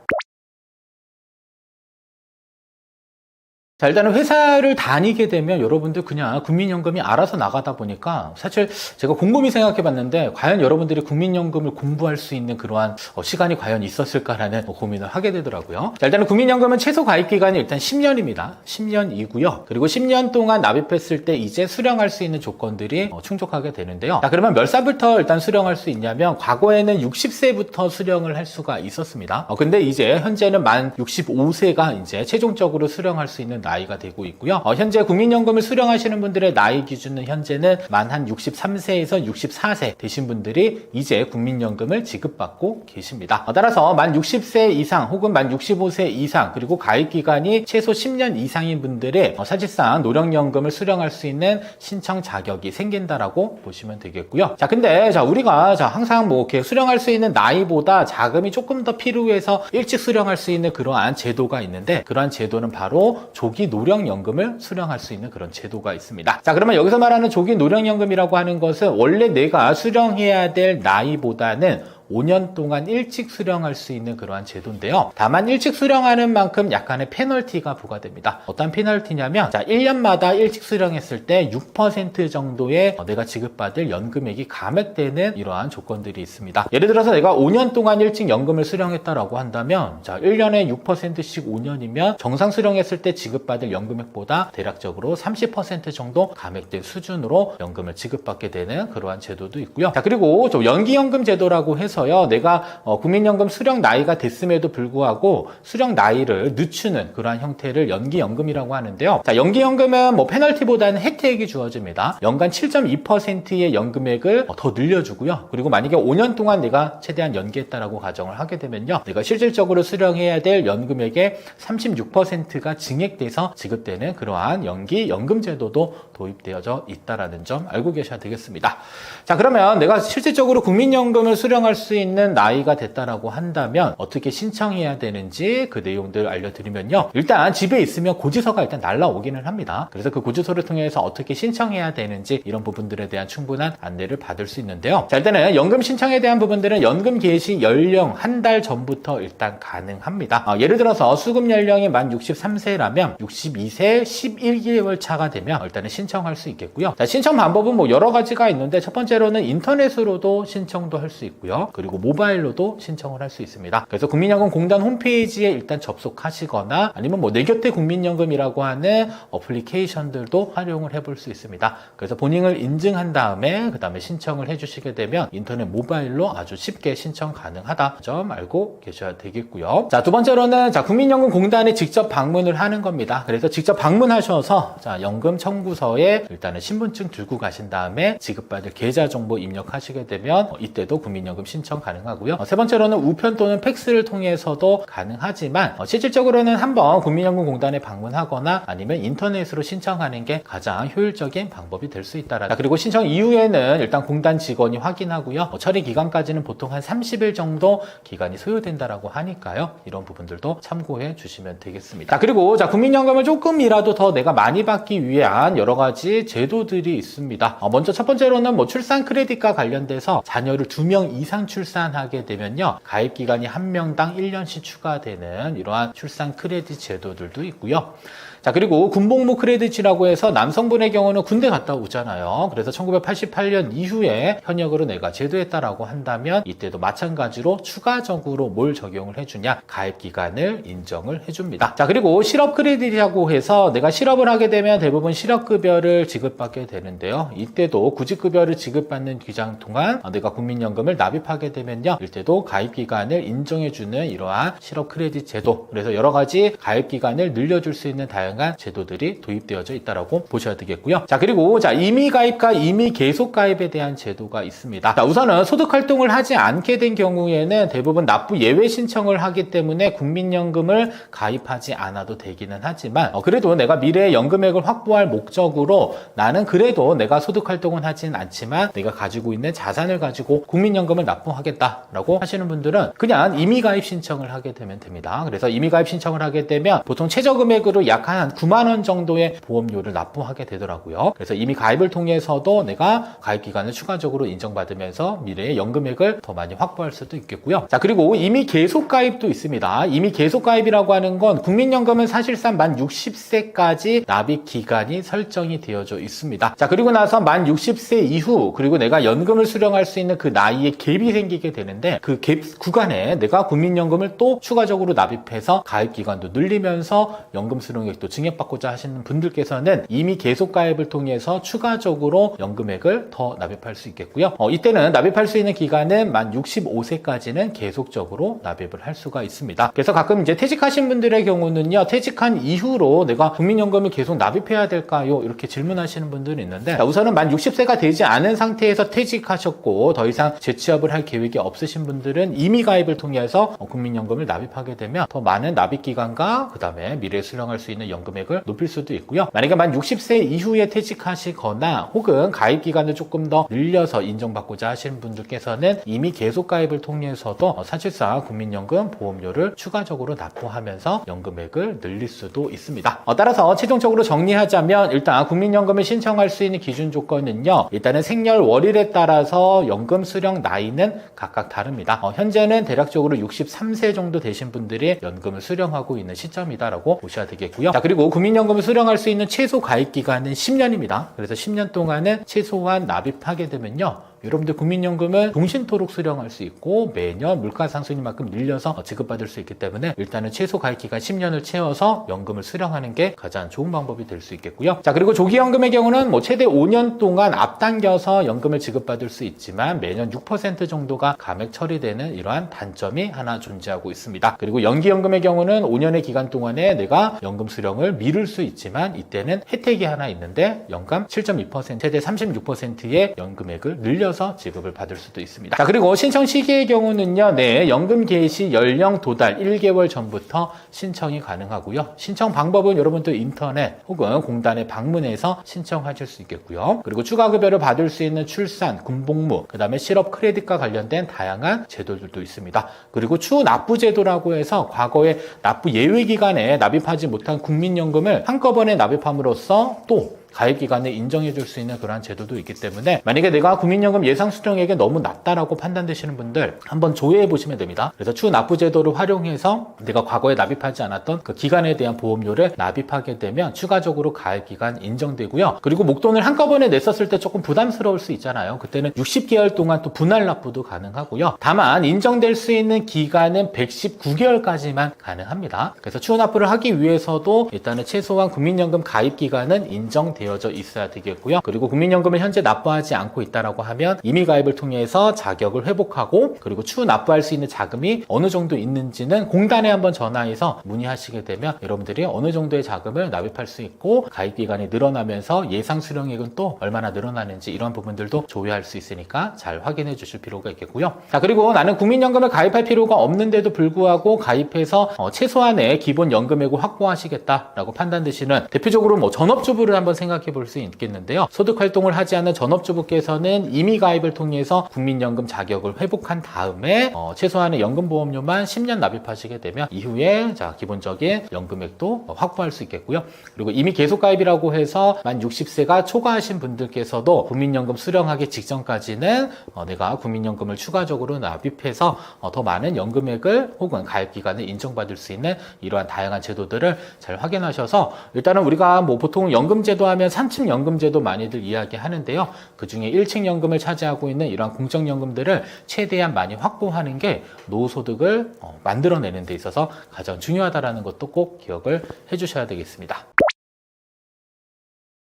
일단은 회사를 다니게 되면 여러분들 그냥 국민연금이 알아서 나가다 보니까 사실 제가 곰곰이 생각해 봤는데 과연 여러분들이 국민연금을 공부할 수 있는 그러한 시간이 과연 있었을까라는 고민을 하게 되더라고요. 일단은 국민연금은 최소 가입 기간이 일단 10년입니다. 10년이고요. 그리고 10년 동안 납입했을 때 이제 수령할 수 있는 조건들이 충족하게 되는데요. 그러면 몇 살부터 일단 수령할 수 있냐면 과거에는 60세부터 수령을 할 수가 있었습니다. 근데 이제 현재는 만 65세가 이제 최종적으로 수령할 수 있는 나이가 되고 있고요. 현재 국민연금을 수령하시는 분들의 나이 기준은 현재는 만 한 63세에서 64세 되신 분들이 이제 국민연금을 지급받고 계십니다. 따라서 만 60세 이상 혹은 만 65세 이상 그리고 가입기간이 최소 10년 이상인 분들이 사실상 노령연금을 수령할 수 있는 신청 자격이 생긴다라고 보시면 되겠고요. 근데 우리가 항상 이렇게 수령할 수 있는 나이보다 자금이 조금 더 필요해서 일찍 수령할 수 있는 그러한 제도가 있는데 그러한 제도는 바로 조기 노령연금을 수령할 수 있는 그런 제도가 있습니다. 그러면 여기서 말하는 조기 노령연금이라고 하는 것은 원래 내가 수령해야 될 나이보다는 5년 동안 일찍 수령할 수 있는 그러한 제도인데요. 다만 일찍 수령하는 만큼 약간의 페널티가 부과됩니다. 어떤 페널티냐면 1년마다 일찍 수령했을 때 6% 정도의 내가 지급받을 연금액이 감액되는 이러한 조건들이 있습니다. 예를 들어서 내가 5년 동안 일찍 연금을 수령했다라고 한다면 1년에 6%씩 5년이면 정상 수령했을 때 지급받을 연금액보다 대략적으로 30% 정도 감액된 수준으로 연금을 지급받게 되는 그러한 제도도 있고요. 그리고 연기연금 제도라고 해서요. 내가 국민연금 수령 나이가 됐음에도 불구하고 수령 나이를 늦추는 그러한 형태를 연기연금이라고 하는데요. 연기연금은 페널티보다는 혜택이 주어집니다. 연간 7.2%의 연금액을 더 늘려주고요. 그리고 만약에 5년 동안 내가 최대한 연기했다라고 가정을 하게 되면요. 내가 실질적으로 수령해야 될 연금액의 36%가 증액돼서 지급되는 그러한 연기연금 제도도 도입되어져 있다라는 점 알고 계셔야 되겠습니다. 자, 그러면 내가 실질적으로 국민연금을 수령할 수 있는 나이가 됐다라고 한다면 어떻게 신청해야 되는지 그 내용들 알려드리면요. 일단 집에 있으면 고지서가 일단 날라오기는 합니다. 그래서 그 고지서를 통해서 어떻게 신청해야 되는지 이런 부분들에 대한 충분한 안내를 받을 수 있는데요. 자, 일단은 연금 신청에 대한 부분들은 연금 개시 연령 한 달 전부터 일단 가능합니다. 예를 들어서 수급 연령이 만 63세라면 62세 11개월 차가 되면 일단은 신청할 수 있겠고요. 자, 신청 방법은 여러 가지가 있는데 첫 번째로는 인터넷으로도 신청도 할 수 있고요. 그리고 모바일로도 신청을 할 수 있습니다. 그래서 국민연금공단 홈페이지에 일단 접속하시거나 아니면 내 곁에 국민연금이라고 하는 어플리케이션들도 활용을 해볼 수 있습니다. 그래서 본인을 인증한 다음에 그 다음에 신청을 해주시게 되면 인터넷 모바일로 아주 쉽게 신청 가능하다 점 알고 계셔야 되겠고요. 자, 두 번째로는 국민연금공단에 직접 방문을 하는 겁니다. 그래서 직접 방문하셔서 연금 청구서에 일단은 신분증 들고 가신 다음에 지급받을 계좌 정보 입력하시게 되면 이때도 국민연금 신청 가능하고요. 세 번째로는 우편 또는 팩스를 통해서도 가능하지만 실질적으로는 한번 국민연금공단에 방문하거나 아니면 인터넷으로 신청하는 게 가장 효율적인 방법이 될 수 있다. 그리고 신청 이후에는 일단 공단 직원이 확인하고요. 처리 기간까지는 보통 한 30일 정도 기간이 소요된다라고 하니까요. 이런 부분들도 참고해 주시면 되겠습니다. 그리고 국민연금을 조금이라도 더 내가 많이 받기 위한 여러 가지 제도들이 있습니다. 먼저 첫 번째로는 출산 크레딧과 관련돼서 자녀를 2명 이상 출산하게 되면요. 가입 기간이 1명당 1년씩 추가되는 이러한 출산 크레딧 제도들도 있고요. 자, 그리고 군복무 크레딧이라고 해서 남성분의 경우는 군대 갔다 오잖아요. 그래서 1988년 이후에 현역으로 내가 제도했다라고 한다면 이때도 마찬가지로 추가적으로 뭘 적용을 해주냐? 가입 기간을 인정을 해줍니다. 자, 그리고 실업 크레딧이라고 해서 내가 실업을 하게 되면 대부분 실업급여를 지급받게 되는데요. 이때도 구직급여를 지급받는 기간 동안 내가 국민연금을 납입하게 되면요. 이때도 가입 기간을 인정해주는 이러한 실업 크레딧 제도. 그래서 여러 가지 가입 기간을 늘려줄 수 있는 다양한 제도들이 도입되어져 있다라고 보셔야 되겠고요. 자, 그리고 이미 가입과 이미 계속 가입에 대한 제도가 있습니다. 자, 우선은 소득 활동을 하지 않게 된 경우에는 대부분 납부 예외 신청을 하기 때문에 국민연금을 가입하지 않아도 되기는 하지만 그래도 내가 미래의 연금액을 확보할 목적으로 나는 그래도 내가 소득 활동은 하진 않지만 내가 가지고 있는 자산을 가지고 국민연금을 납부하겠다라고 하시는 분들은 그냥 이미 가입 신청을 하게 되면 됩니다. 그래서 이미 가입 신청을 하게 되면 보통 최저금액으로 약 한 9만 원 정도의 보험료를 납부하게 되더라고요. 그래서 이미 가입을 통해서도 내가 가입 기간을 추가적으로 인정받으면서 미래의 연금액을 더 많이 확보할 수도 있겠고요. 자, 그리고 이미 계속 가입도 있습니다. 이미 계속 가입이라고 하는 건 국민연금은 사실상 만 60세까지 납입 기간이 설정이 되어져 있습니다. 자, 그리고 나서 만 60세 이후 그리고 내가 연금을 수령할 수 있는 그 나이에 갭이 생기게 되는데 그 갭 구간에 내가 국민연금을 또 추가적으로 납입해서 가입 기간도 늘리면서 연금 수령액도 증액받고자 하시는 분들께서는 이미 계속 가입을 통해서 추가적으로 연금액을 더 납입할 수 있겠고요. 이때는 납입할 수 있는 기간은 만 65세까지는 계속적으로 납입을 할 수가 있습니다. 그래서 가끔 이제 퇴직하신 분들의 경우는요, 퇴직한 이후로 내가 국민연금을 계속 납입해야 될까요? 이렇게 질문하시는 분들이 있는데, 우선은 만 60세가 되지 않은 상태에서 퇴직하셨고 더 이상 재취업을 할 계획이 없으신 분들은 이미 가입을 통해서 국민연금을 납입하게 되면 더 많은 납입 기간과 그 다음에 미래에 수령할 수 있는 연금 연금액을 높일 수도 있고요. 만약에 만 60세 이후에 퇴직하시거나 혹은 가입기간을 조금 더 늘려서 인정받고자 하시는 분들께서는 이미 계속가입을 통해서도 사실상 국민연금 보험료를 추가적으로 납부하면서 연금액을 늘릴 수도 있습니다. 따라서 최종적으로 정리하자면 일단 국민연금을 신청할 수 있는 기준 조건은요, 일단은 생년월일에 따라서 연금 수령 나이는 각각 다릅니다. 현재는 대략적으로 63세 정도 되신 분들이 연금을 수령하고 있는 시점이다라고 보셔야 되겠고요. 자, 그리고 국민연금을 수령할 수 있는 최소 가입 기간은 10년입니다. 그래서 10년 동안은 최소한 납입하게 되면요, 여러분들 국민연금은 종신토록 수령할 수 있고 매년 물가상승률만큼 늘려서 지급받을 수 있기 때문에 일단은 최소 가입기간 10년을 채워서 연금을 수령하는 게 가장 좋은 방법이 될 수 있겠고요. 자, 그리고 조기연금의 경우는 최대 5년 동안 앞당겨서 연금을 지급받을 수 있지만 매년 6% 정도가 감액 처리되는 이러한 단점이 하나 존재하고 있습니다. 그리고 연기연금의 경우는 5년의 기간 동안에 내가 연금 수령을 미룰 수 있지만 이때는 혜택이 하나 있는데 연간 7.2% 최대 36%의 연금액을 늘려서 지급을 받을 수도 있습니다. 자, 그리고 신청 시기의 경우는요, 연금 개시 연령 도달 1개월 전부터 신청이 가능하고요. 신청 방법은 여러분들 인터넷 혹은 공단에 방문해서 신청하실 수 있겠고요. 그리고 추가급여를 받을 수 있는 출산, 군복무, 그 다음에 실업 크레딧과 관련된 다양한 제도들도 있습니다. 그리고 추납부제도라고 해서 과거에 납부 예외 기간에 납입하지 못한 국민연금을 한꺼번에 납입함으로써 또 가입기간을 인정해 줄 수 있는 그러한 제도도 있기 때문에 만약에 내가 국민연금 예상 수령액이 너무 낮다라고 판단되시는 분들 한번 조회해 보시면 됩니다. 그래서 추납부 제도를 활용해서 내가 과거에 납입하지 않았던 그 기간에 대한 보험료를 납입하게 되면 추가적으로 가입기간 인정되고요. 그리고 목돈을 한꺼번에 냈었을 때 조금 부담스러울 수 있잖아요. 그때는 60개월 동안 또 분할 납부도 가능하고요. 다만 인정될 수 있는 기간은 119개월까지만 가능합니다. 그래서 추납부를 하기 위해서도 일단은 최소한 국민연금 가입기간은 인정되어져 있어야 되겠고요. 그리고 국민연금을 현재 납부하지 않고 있다라고 하면 임의 가입을 통해서 자격을 회복하고 그리고 추후 납부할 수 있는 자금이 어느 정도 있는지는 공단에 한번 전화해서 문의하시게 되면 여러분들이 어느 정도의 자금을 납입할 수 있고 가입 기간이 늘어나면서 예상 수령액은 또 얼마나 늘어나는지 이런 부분들도 조회할 수 있으니까 잘 확인해 주실 필요가 있겠고요. 자, 그리고 나는 국민연금을 가입할 필요가 없는데도 불구하고 가입해서 최소한의 기본 연금액을 확보하시겠다라고 판단되시는 대표적으로 전업주부를 한번 생각해 볼 수 있겠는데요. 소득 활동을 하지 않는 전업주부께서는 임의 가입을 통해서 국민연금 자격을 회복한 다음에 최소한의 연금보험료만 10년 납입하시게 되면 이후에 기본적인 연금액도 확보할 수 있겠고요. 그리고 임의 계속가입이라고 해서 만 60세가 초과하신 분들께서도 국민연금 수령하기 직전까지는 내가 국민연금을 추가적으로 납입해서 더 많은 연금액을 혹은 가입기간을 인정받을 수 있는 이러한 다양한 제도들을 잘 확인하셔서 일단은 우리가 보통 연금제도 하면 3층 연금제도 많이들 이야기하는데요. 그 중에 1층 연금을 차지하고 있는 이러한 공적연금들을 최대한 많이 확보하는 게 노후소득을 만들어내는 데 있어서 가장 중요하다는 것도 꼭 기억을 해주셔야 되겠습니다.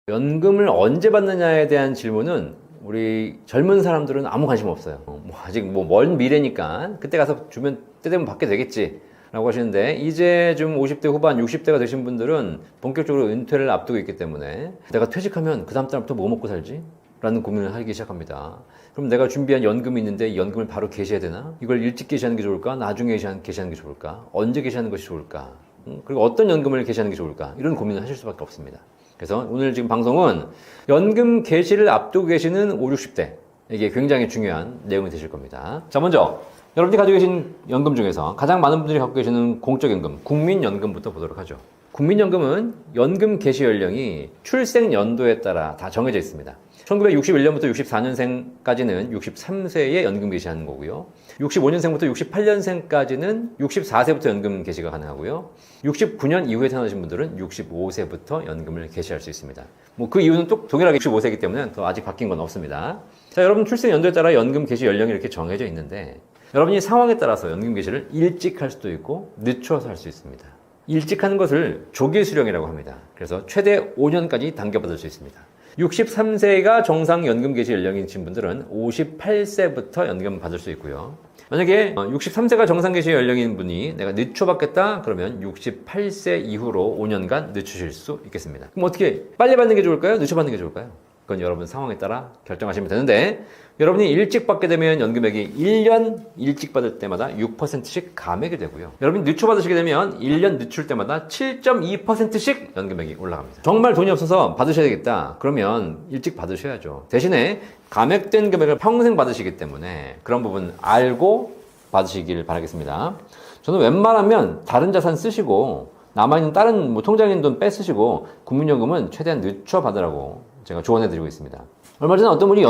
연금을 언제 받느냐에 대한 질문은 우리 젊은 사람들은 아무 관심 없어요. 아직 먼 미래니까 그때 가서 주면 때 되면 받게 되겠지 라고 하시는데 이제 좀 50대 후반 60대가 되신 분들은 본격적으로 은퇴를 앞두고 있기 때문에 내가 퇴직하면 그 다음 달부터 뭐 먹고 살지? 라는 고민을 하기 시작합니다. 그럼 내가 준비한 연금이 있는데 이 연금을 바로 개시해야 되나? 이걸 일찍 개시하는 게 좋을까? 나중에 개시하는 게 좋을까? 언제 개시하는 것이 좋을까? 그리고 어떤 연금을 개시하는 게 좋을까? 이런 고민을 하실 수밖에 없습니다. 그래서 오늘 지금 방송은 연금 개시를 앞두고 계시는 5, 60대 이게 굉장히 중요한 내용이 되실 겁니다. 자, 먼저 여러분들이 가지고 계신 연금 중에서 가장 많은 분들이 갖고 계시는 공적연금, 국민연금부터 보도록 하죠. 국민연금은 연금 개시 연령이 출생 연도에 따라 다 정해져 있습니다. 1961년부터 64년생까지는 63세에 연금 개시하는 거고요. 65년생부터 68년생까지는 64세부터 연금 개시가 가능하고요. 69년 이후에 태어나신 분들은 65세부터 연금을 개시할 수 있습니다. 그 이유는 또 동일하게 65세이기 때문에 또 아직 바뀐 건 없습니다. 자, 여러분 출생 연도에 따라 연금 개시 연령이 이렇게 정해져 있는데 여러분이 상황에 따라서 연금 개시를 일찍 할 수도 있고 늦춰서 할 수 있습니다. 일찍 하는 것을 조기 수령이라고 합니다. 그래서 최대 5년까지 당겨받을 수 있습니다. 63세가 정상 연금 개시 연령이신 분들은 58세부터 연금 받을 수 있고요. 만약에 63세가 정상 개시 연령인 분이 내가 늦춰받겠다 그러면 68세 이후로 5년간 늦추실 수 있겠습니다. 그럼 어떻게 빨리 받는 게 좋을까요? 늦춰 받는 게 좋을까요? 그건 여러분 상황에 따라 결정하시면 되는데 여러분이 일찍 받게 되면 연금액이 1년 일찍 받을 때마다 6%씩 감액이 되고요. 여러분이 늦춰 받으시게 되면 1년 늦출 때마다 7.2%씩 연금액이 올라갑니다. 정말 돈이 없어서 받으셔야 되겠다. 그러면 일찍 받으셔야죠. 대신에 감액된 금액을 평생 받으시기 때문에 그런 부분 알고 받으시길 바라겠습니다. 저는 웬만하면 다른 자산 쓰시고 남아있는 다른 통장에 있는 돈 빼쓰시고 국민연금은 최대한 늦춰 받으라고 제가 조언해드리고 있습니다. 얼마 전에 어떤 분이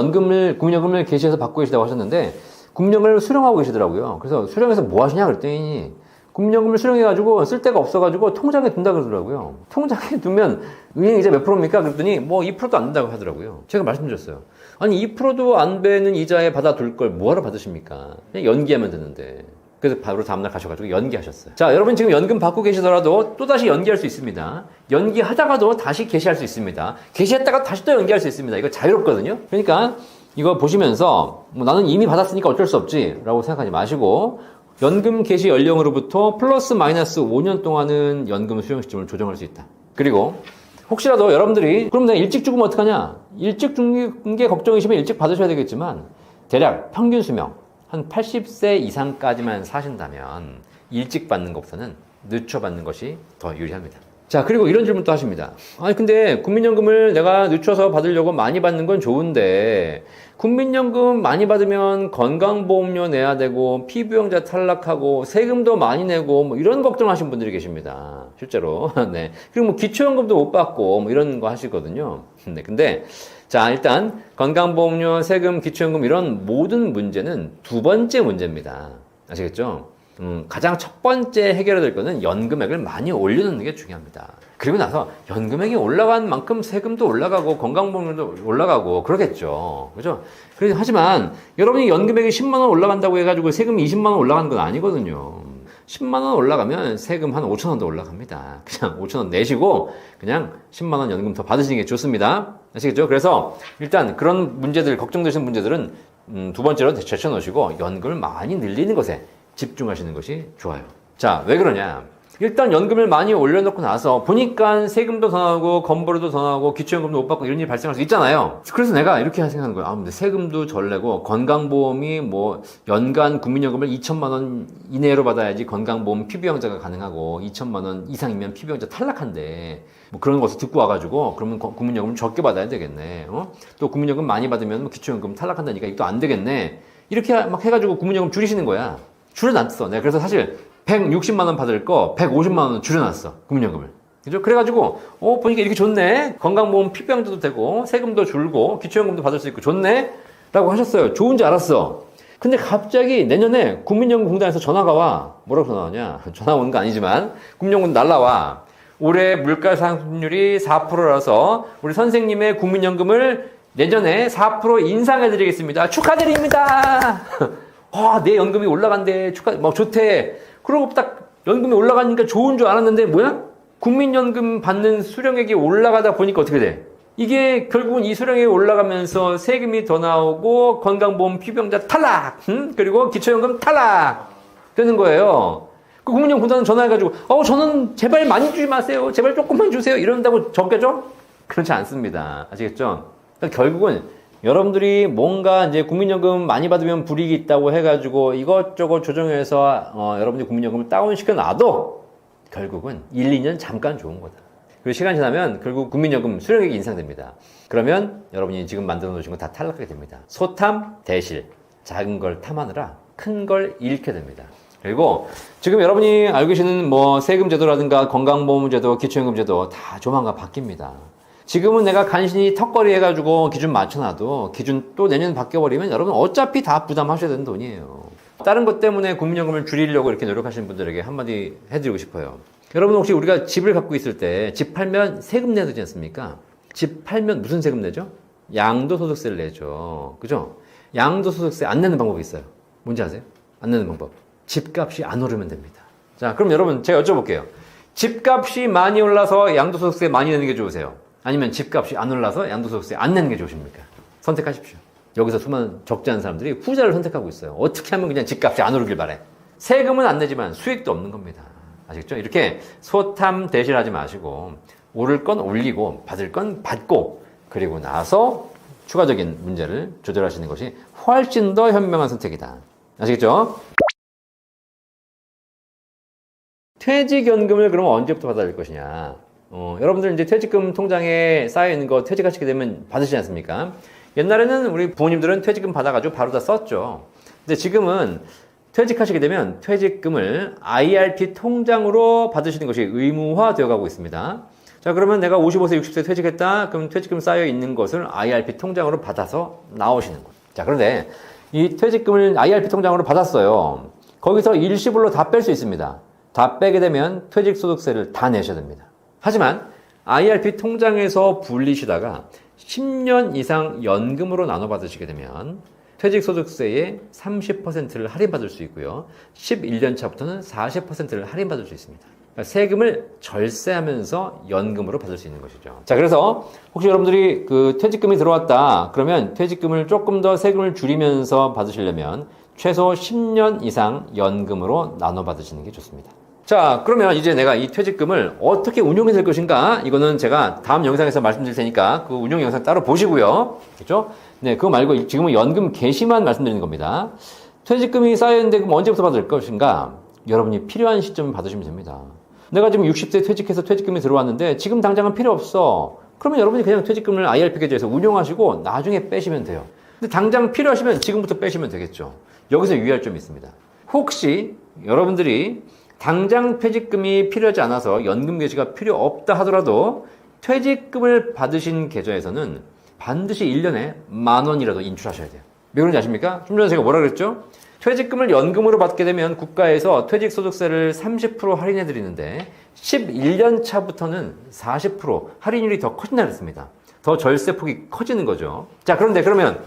국민연금을 개시해서 받고 계시다고 하셨는데 국민연금을 수령하고 계시더라고요. 그래서 수령해서 뭐 하시냐 그랬더니 국민연금을 수령해가지고 쓸 데가 없어가지고 통장에 둔다 그러더라고요. 통장에 두면 은행 이자 몇 프로입니까? 그랬더니 뭐 2%도 안 된다고 하더라고요. 제가 말씀드렸어요. 아니 2%도 안 되는 이자에 받아둘 걸 뭐하러 받으십니까? 그냥 연기하면 되는데. 그래서 바로 다음날 가셔가지고 연기하셨어요. 자, 여러분 지금 연금 받고 계시더라도 또다시 연기할 수 있습니다. 연기하다가도 다시 개시할 수 있습니다. 개시했다가 다시 또 연기할 수 있습니다. 이거 자유롭거든요. 그러니까 이거 보시면서 뭐 나는 이미 받았으니까 어쩔 수 없지 라고 생각하지 마시고 연금 개시 연령으로부터 플러스 마이너스 5년 동안은 연금 수령 시점을 조정할 수 있다. 그리고 혹시라도 여러분들이 그럼 내가 일찍 죽으면 어떡하냐? 일찍 죽는 게 걱정이시면 일찍 받으셔야 되겠지만 대략 평균 수명 한 80세 이상까지만 사신다면 일찍 받는 것보다는 늦춰 받는 것이 더 유리합니다. 자, 그리고 이런 질문도 하십니다. 아니 근데 국민연금을 내가 늦춰서 받으려고 많이 받는 건 좋은데 국민연금 많이 받으면 건강보험료 내야 되고 피부영자 탈락하고 세금도 많이 내고 뭐 이런 걱정하시는 분들이 계십니다. 실제로. 네. 그리고 뭐 기초연금도 못 받고 뭐 이런 거 하시거든요. 네. 근데 자, 일단 건강보험료, 세금, 기초연금 이런 모든 문제는 두 번째 문제입니다. 아시겠죠? 가장 첫 번째 해결해야 될 거는 연금액을 많이 올려놓는 게 중요합니다. 그리고 나서 연금액이 올라간 만큼 세금도 올라가고 건강보험료도 올라가고 그러겠죠. 그죠? 하지만 여러분이 연금액이 10만 원 올라간다고 해가지고 세금이 20만 원 올라가는 건 아니거든요. 10만 원 올라가면 세금 한 5천 원도 올라갑니다. 그냥 5천 원 내시고 그냥 10만 원 연금 더 받으시는 게 좋습니다. 아시겠죠? 그래서 일단 그런 문제들, 걱정되시는 문제들은 두 번째로 제쳐놓으시고 연금을 많이 늘리는 것에 집중하시는 것이 좋아요. 자, 왜 그러냐? 일단 연금을 많이 올려놓고 나서 보니까 세금도 더 나오고 건보료도 더 나오고 기초연금도 못 받고 이런 일이 발생할 수 있잖아요. 그래서 내가 이렇게 생각하는 거예요. 아, 근데 세금도 덜 내고 건강보험이 뭐 연간 국민연금을 2천만 원 이내로 받아야지 건강보험 피부영자가 가능하고 2천만 원 이상이면 피부영자 탈락한대. 뭐 그런 것을 듣고 와가지고 그러면 국민연금 적게 받아야 되겠네. 또 국민연금 많이 받으면 뭐 기초연금 탈락한다니까 이것도 안 되겠네. 이렇게 막 해가지고 국민연금 줄이시는 거야. 줄여놨어. 내가 그래서 사실 160만 원 받을 거 150만 원 줄여놨어. 국민연금을. 그죠? 그래가지고 보니까 이렇게 좋네. 건강보험 피부영자도 되고 세금도 줄고 기초연금도 받을 수 있고 좋네? 라고 하셨어요. 좋은지 알았어. 근데 갑자기 내년에 국민연금공단에서 전화가 와. 뭐라고 전화 오냐? 전화 오는 거 아니지만 국민연금 날라와. 올해 물가상승률이 4%라서 우리 선생님의 국민연금을 내년에 4% 인상해드리겠습니다. 축하드립니다. 내 연금이 올라간대. 막 좋대. 그러고 딱 연금이 올라가니까 좋은 줄 알았는데 뭐야? 국민연금 받는 수령액이 올라가다 보니까 어떻게 돼? 이게 결국은 이 수령액이 올라가면서 세금이 더 나오고 건강보험 피부영자 탈락! 그리고 기초연금 탈락! 되는 거예요. 그 국민연금 공단은 전화해가지고 저는 제발 많이 주지 마세요. 제발 조금만 주세요. 이런다고 적게줘? 그렇지 않습니다. 아시겠죠? 그러니까 결국은 여러분들이 뭔가 이제 국민연금 많이 받으면 불이익이 있다고 해가지고 이것저것 조정해서 여러분들이 국민연금을 다운시켜 놔도 결국은 1, 2년 잠깐 좋은 거다. 그리고 시간 지나면 결국 국민연금 수령액이 인상됩니다. 그러면 여러분이 지금 만들어 놓으신 거 다 탈락하게 됩니다. 소탐, 대실. 작은 걸 탐하느라 큰 걸 잃게 됩니다. 그리고 지금 여러분이 알고 계시는 뭐 세금 제도라든가 건강보험 제도, 기초연금 제도 다 조만간 바뀝니다. 지금은 내가 간신히 턱걸이 해가지고 기준 맞춰놔도 기준 또 내년 바뀌어버리면 여러분 어차피 다 부담하셔야 되는 돈이에요. 다른 것 때문에 국민연금을 줄이려고 이렇게 노력하시는 분들에게 한마디 해드리고 싶어요. 여러분 혹시 우리가 집을 갖고 있을 때 집 팔면 세금 내야 되지 않습니까? 집 팔면 무슨 세금 내죠? 양도소득세를 내죠. 그죠? 양도소득세 안 내는 방법이 있어요. 뭔지 아세요? 안 내는 방법. 집값이 안 오르면 됩니다. 자, 그럼 여러분 제가 여쭤볼게요. 집값이 많이 올라서 양도소득세 많이 내는 게 좋으세요? 아니면 집값이 안 올라서 양도소득세 안 내는 게 좋으십니까? 선택하십시오. 여기서 수많은 적지 않은 사람들이 후자를 선택하고 있어요. 어떻게 하면 그냥 집값이 안 오르길 바래. 세금은 안 내지만 수익도 없는 겁니다. 아시겠죠? 이렇게 소탐 대실하지 마시고 오를 건 올리고 받을 건 받고 그리고 나서 추가적인 문제를 조절하시는 것이 훨씬 더 현명한 선택이다. 아시겠죠? 퇴직연금을 그럼 언제부터 받아야 될 것이냐? 여러분들 이제 퇴직금 통장에 쌓여있는 거 퇴직하시게 되면 받으시지 않습니까? 옛날에는 우리 부모님들은 퇴직금 받아가지고 바로 다 썼죠. 근데 지금은 퇴직하시게 되면 퇴직금을 IRP 통장으로 받으시는 것이 의무화 되어 가고 있습니다. 자, 그러면 내가 55세, 60세 퇴직했다? 그럼 퇴직금 쌓여 있는 것을 IRP 통장으로 받아서 나오시는 거예요. 자, 그런데 이 퇴직금을 IRP 통장으로 받았어요. 거기서 일시불로 다 뺄 수 있습니다. 다 빼게 되면 퇴직소득세를 다 내셔야 됩니다. 하지만 IRP 통장에서 불리시다가 10년 이상 연금으로 나눠 받으시게 되면 퇴직소득세의 30%를 할인받을 수 있고요. 11년 차부터는 40%를 할인받을 수 있습니다. 그러니까 세금을 절세하면서 연금으로 받을 수 있는 것이죠. 자, 그래서 혹시 여러분들이 그 퇴직금이 들어왔다 그러면 퇴직금을 조금 더 세금을 줄이면서 받으시려면 최소 10년 이상 연금으로 나눠 받으시는 게 좋습니다. 자, 그러면 이제 내가 이 퇴직금을 어떻게 운용이 될 것인가? 이거는 제가 다음 영상에서 말씀드릴 테니까 그 운용 영상 따로 보시고요. 그렇죠? 네, 그거 말고 지금은 연금 개시만 말씀드리는 겁니다. 퇴직금이 쌓여있는데 그럼 언제부터 받을 것인가? 여러분이 필요한 시점에 받으시면 됩니다. 내가 지금 60세 퇴직해서 퇴직금이 들어왔는데 지금 당장은 필요 없어. 그러면 여러분이 그냥 퇴직금을 IRP 계좌에서 운용하시고 나중에 빼시면 돼요. 근데 당장 필요하시면 지금부터 빼시면 되겠죠. 여기서 유의할 점이 있습니다. 혹시 여러분들이 당장 퇴직금이 필요하지 않아서 연금 개시가 필요 없다 하더라도 퇴직금을 받으신 계좌에서는 반드시 1년에 10,000원이라도 인출하셔야 돼요. 왜 그런지 아십니까? 좀 전에 제가 뭐라 그랬죠? 퇴직금을 연금으로 받게 되면 국가에서 퇴직소득세를 30% 할인해 드리는데 11년 차부터는 40% 할인율이 더 커진다 그랬습니다. 더 절세폭이 커지는 거죠. 자, 그런데 그러면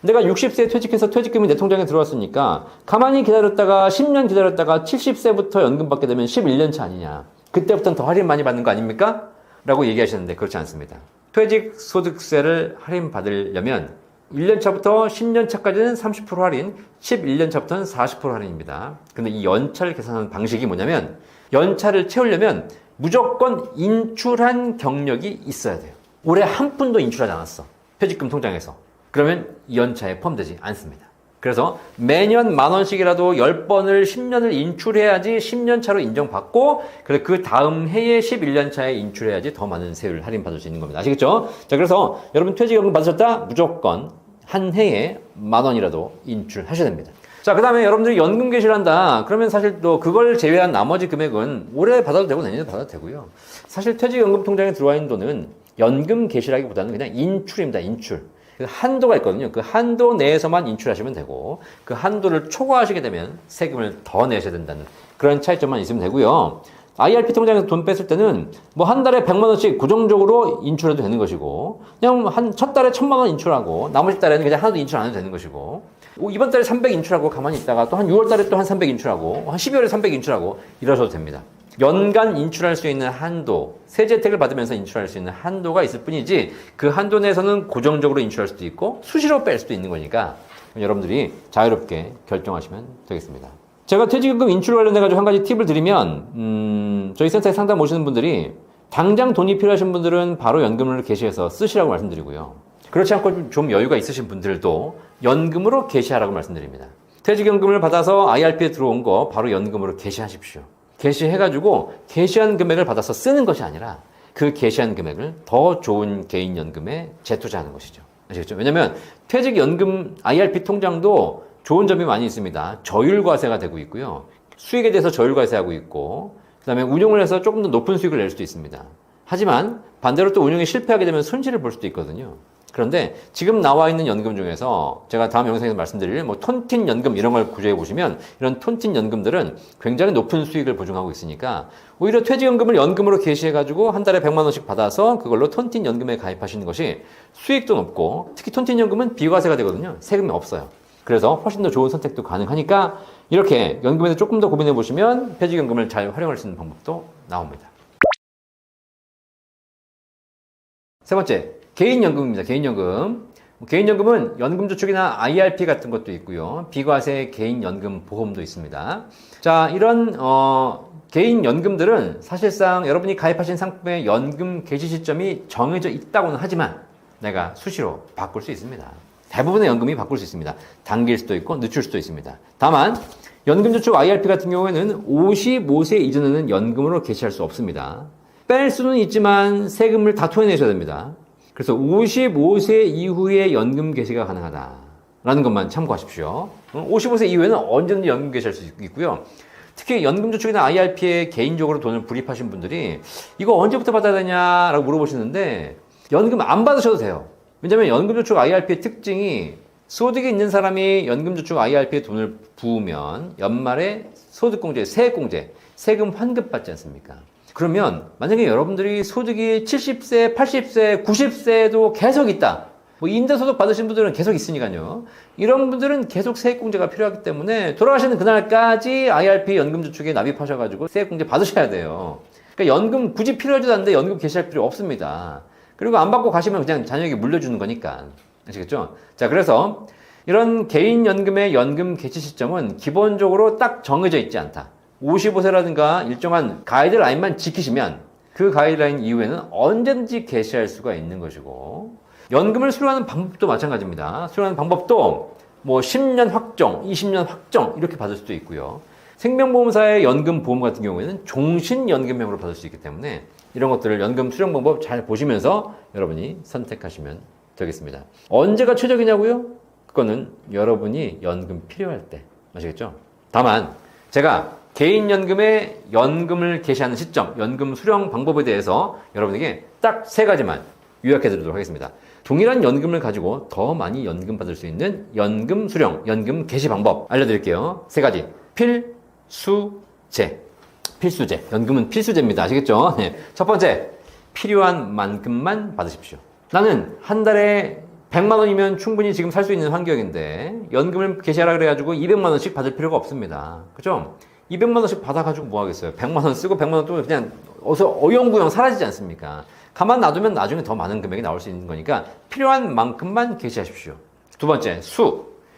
내가 60세에 퇴직해서 퇴직금이 내 통장에 들어왔으니까 가만히 기다렸다가 10년 기다렸다가 70세부터 연금 받게 되면 11년 차 아니냐. 그때부터는 더 할인 많이 받는 거 아닙니까? 라고 얘기하시는데 그렇지 않습니다. 퇴직소득세를 할인받으려면 1년 차부터 10년 차까지는 30% 할인, 11년 차부터는 40% 할인입니다. 근데 이 연차를 계산하는 방식이 뭐냐면 연차를 채우려면 무조건 인출한 경력이 있어야 돼요. 올해 한 푼도 인출하지 않았어. 퇴직금 통장에서. 그러면 이 연차에 포함되지 않습니다. 그래서 매년 10,000원씩이라도 10번을 10년을 인출해야지 10년 차로 인정받고 그리고 그 다음 해에 11년 차에 인출해야지 더 많은 세율을 할인받을 수 있는 겁니다. 아시겠죠? 자, 그래서 여러분 퇴직연금 받으셨다? 무조건 한 해에 10,000원이라도 인출하셔야 됩니다. 자, 그 다음에 여러분들이 연금 개시를 한다. 그러면 사실 또 그걸 제외한 나머지 금액은 올해 받아도 되고 내년에 받아도 되고요. 사실 퇴직연금 통장에 들어와 있는 돈은 연금 개시라기보다는 그냥 인출입니다. 인출. 한도가 있거든요. 그 한도 내에서만 인출하시면 되고 그 한도를 초과하시게 되면 세금을 더 내셔야 된다는 그런 차이점만 있으면 되고요. IRP 통장에서 돈 뺐을 때는 뭐 한 달에 100만 원씩 고정적으로 인출해도 되는 것이고 그냥 첫 달에 1,000만 원 인출하고 나머지 달에는 그냥 하나도 인출 안 해도 되는 것이고 이번 달에 300 인출하고 가만히 있다가 또 한 6월 달에 또 한 300 인출하고 한 12월에 300 인출하고 이러셔도 됩니다. 연간 인출할 수 있는 한도, 세제 혜택을 받으면서 인출할 수 있는 한도가 있을 뿐이지 그 한도 내에서는 고정적으로 인출할 수도 있고 수시로 뺄 수도 있는 거니까 여러분들이 자유롭게 결정하시면 되겠습니다. 제가 퇴직연금 인출 관련해가지고 한 가지 팁을 드리면 저희 센터에 상담 오시는 분들이 당장 돈이 필요하신 분들은 바로 연금을 개시해서 쓰시라고 말씀드리고요. 그렇지 않고 좀 여유가 있으신 분들도 연금으로 개시하라고 말씀드립니다. 퇴직연금을 받아서 IRP에 들어온 거 바로 연금으로 개시하십시오. 개시해가지고 개시한 금액을 받아서 쓰는 것이 아니라 그 개시한 금액을 더 좋은 개인연금에 재투자하는 것이죠. 아시겠죠? 왜냐하면 퇴직연금 IRP 통장도 좋은 점이 많이 있습니다. 저율과세가 되고 있고요. 수익에 대해서 저율과세하고 있고 그 다음에 운용을 해서 조금 더 높은 수익을 낼 수도 있습니다. 하지만 반대로 또 운용이 실패하게 되면 손실을 볼 수도 있거든요. 그런데 지금 나와 있는 연금 중에서 제가 다음 영상에서 말씀드릴 뭐 톤틴 연금 이런 걸 구조해 보시면 이런 톤틴 연금들은 굉장히 높은 수익을 보증하고 있으니까 오히려 퇴직연금을 연금으로 개시해 가지고 한 달에 100만 원씩 받아서 그걸로 톤틴 연금에 가입하시는 것이 수익도 높고 특히 톤틴 연금은 비과세가 되거든요. 세금이 없어요. 그래서 훨씬 더 좋은 선택도 가능하니까 이렇게 연금에서 조금 더 고민해 보시면 퇴직연금을 잘 활용할 수 있는 방법도 나옵니다. 세 번째, 개인연금입니다. 개인연금. 개인연금은 연금저축이나 IRP 같은 것도 있고요. 비과세 개인연금 보험도 있습니다. 자, 이런 개인연금들은 사실상 여러분이 가입하신 상품의 연금 개시 시점이 정해져 있다고는 하지만 내가 수시로 바꿀 수 있습니다. 대부분의 연금이 바꿀 수 있습니다. 당길 수도 있고 늦출 수도 있습니다. 다만 연금저축 IRP 같은 경우에는 55세 이전에는 연금으로 개시할 수 없습니다. 뺄 수는 있지만 세금을 다 토해내셔야 됩니다. 그래서 55세 이후에 연금 개시가 가능하다라는 것만 참고하십시오. 55세 이후에는 언제든지 연금 개시할 수 있고요. 특히 연금저축이나 IRP에 개인적으로 돈을 불입하신 분들이 이거 언제부터 받아야 되냐라고 물어보시는데 연금 안 받으셔도 돼요. 왜냐하면 연금저축 IRP의 특징이 소득이 있는 사람이 연금저축 IRP에 돈을 부으면 연말에 소득공제, 세액공제, 세금 환급받지 않습니까? 그러면 만약에 여러분들이 소득이 70세, 80세, 90세도 계속 있다. 뭐 임대소득 받으신 분들은 계속 있으니까요. 이런 분들은 계속 세액공제가 필요하기 때문에 돌아가시는 그날까지 IRP 연금저축에 납입하셔가지고 세액공제 받으셔야 돼요. 그러니까 연금 굳이 필요하지도 않는데 연금 개시할 필요 없습니다. 그리고 안 받고 가시면 그냥 자녀에게 물려주는 거니까. 아시겠죠? 자, 그래서 이런 개인연금의 연금 개시 시점은 기본적으로 딱 정해져 있지 않다. 55세라든가 일정한 가이드라인만 지키시면 그 가이드라인 이후에는 언제든지 개시할 수가 있는 것이고 연금을 수령하는 방법도 마찬가지입니다. 수령하는 방법도 뭐 10년 확정, 20년 확정 이렇게 받을 수도 있고요. 생명보험사의 연금보험 같은 경우에는 종신연금형으로 받을 수 있기 때문에 이런 것들을 연금 수령 방법 잘 보시면서 여러분이 선택하시면 되겠습니다. 언제가 최적이냐고요? 그거는 여러분이 연금 필요할 때. 아시겠죠? 다만 제가 개인연금의 연금을 개시하는 시점, 연금 수령 방법에 대해서 여러분에게 딱 3가지만 요약해 드리도록 하겠습니다. 동일한 연금을 가지고 더 많이 연금 받을 수 있는 연금 수령, 연금 개시 방법 알려드릴게요. 3가지. 필수제. 필수제. 연금은 필수제입니다. 아시겠죠? 네. 첫 번째, 필요한 만큼만 받으십시오. 나는 한 달에 100만 원이면 충분히 지금 살 수 있는 환경인데 연금을 개시하라 그래가지고 200만 원씩 받을 필요가 없습니다. 그죠? 200만 원씩 받아가지고 뭐 하겠어요? 100만 원 쓰고 100만 원 또 그냥 어영부영 사라지지 않습니까? 가만 놔두면 나중에 더 많은 금액이 나올 수 있는 거니까 필요한 만큼만 개시하십시오. 두 번째,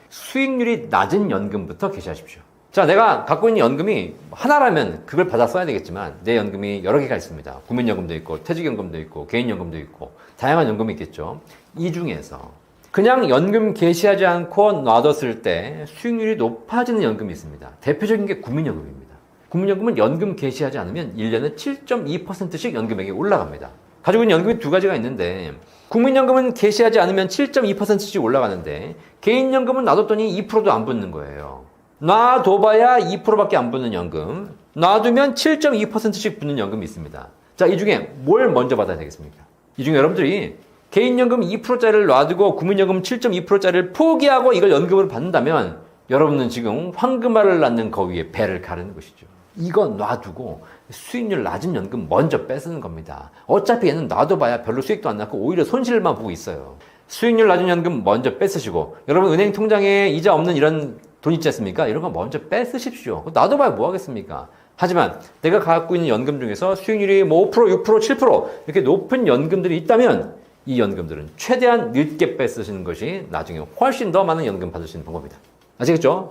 수익률이 낮은 연금부터 개시하십시오. 자, 내가 갖고 있는 연금이 하나라면 그걸 받아 써야 되겠지만 내 연금이 여러 개가 있습니다. 국민연금도 있고 퇴직연금도 있고 개인연금도 있고 다양한 연금이 있겠죠. 이 중에서 그냥 연금 개시하지 않고 놔뒀을 때 수익률이 높아지는 연금이 있습니다. 대표적인 게 국민연금입니다. 국민연금은 연금 개시하지 않으면 1년에 7.2%씩 연금액이 올라갑니다. 가지고 있는 연금이 2가지가 있는데 국민연금은 개시하지 않으면 7.2%씩 올라가는데 개인연금은 놔뒀더니 2%도 안 붙는 거예요. 놔둬봐야 2%밖에 안 붙는 연금, 놔두면 7.2%씩 붙는 연금이 있습니다. 자, 이 중에 뭘 먼저 받아야 되겠습니까? 이 중에 여러분들이 개인연금 2%짜리를 놔두고 국민연금 7.2%짜리를 포기하고 이걸 연금으로 받는다면 여러분은 지금 황금알을 낳는 거위에 배를 가르는 것이죠. 이거 놔두고 수익률 낮은 연금 먼저 뺏는 겁니다. 어차피 얘는 놔둬봐야 별로 수익도 안 났고 오히려 손실만 보고 있어요. 수익률 낮은 연금 먼저 뺏으시고 여러분 은행 통장에 이자 없는 이런 돈 있지 않습니까? 이런 거 먼저 뺏으십시오. 놔둬봐야 뭐 하겠습니까? 하지만 내가 갖고 있는 연금 중에서 수익률이 뭐 5%, 6%, 7% 이렇게 높은 연금들이 있다면 이 연금들은 최대한 늦게 뺏으시는 것이 나중에 훨씬 더 많은 연금 받을 수 있는 방법이다. 아시겠죠?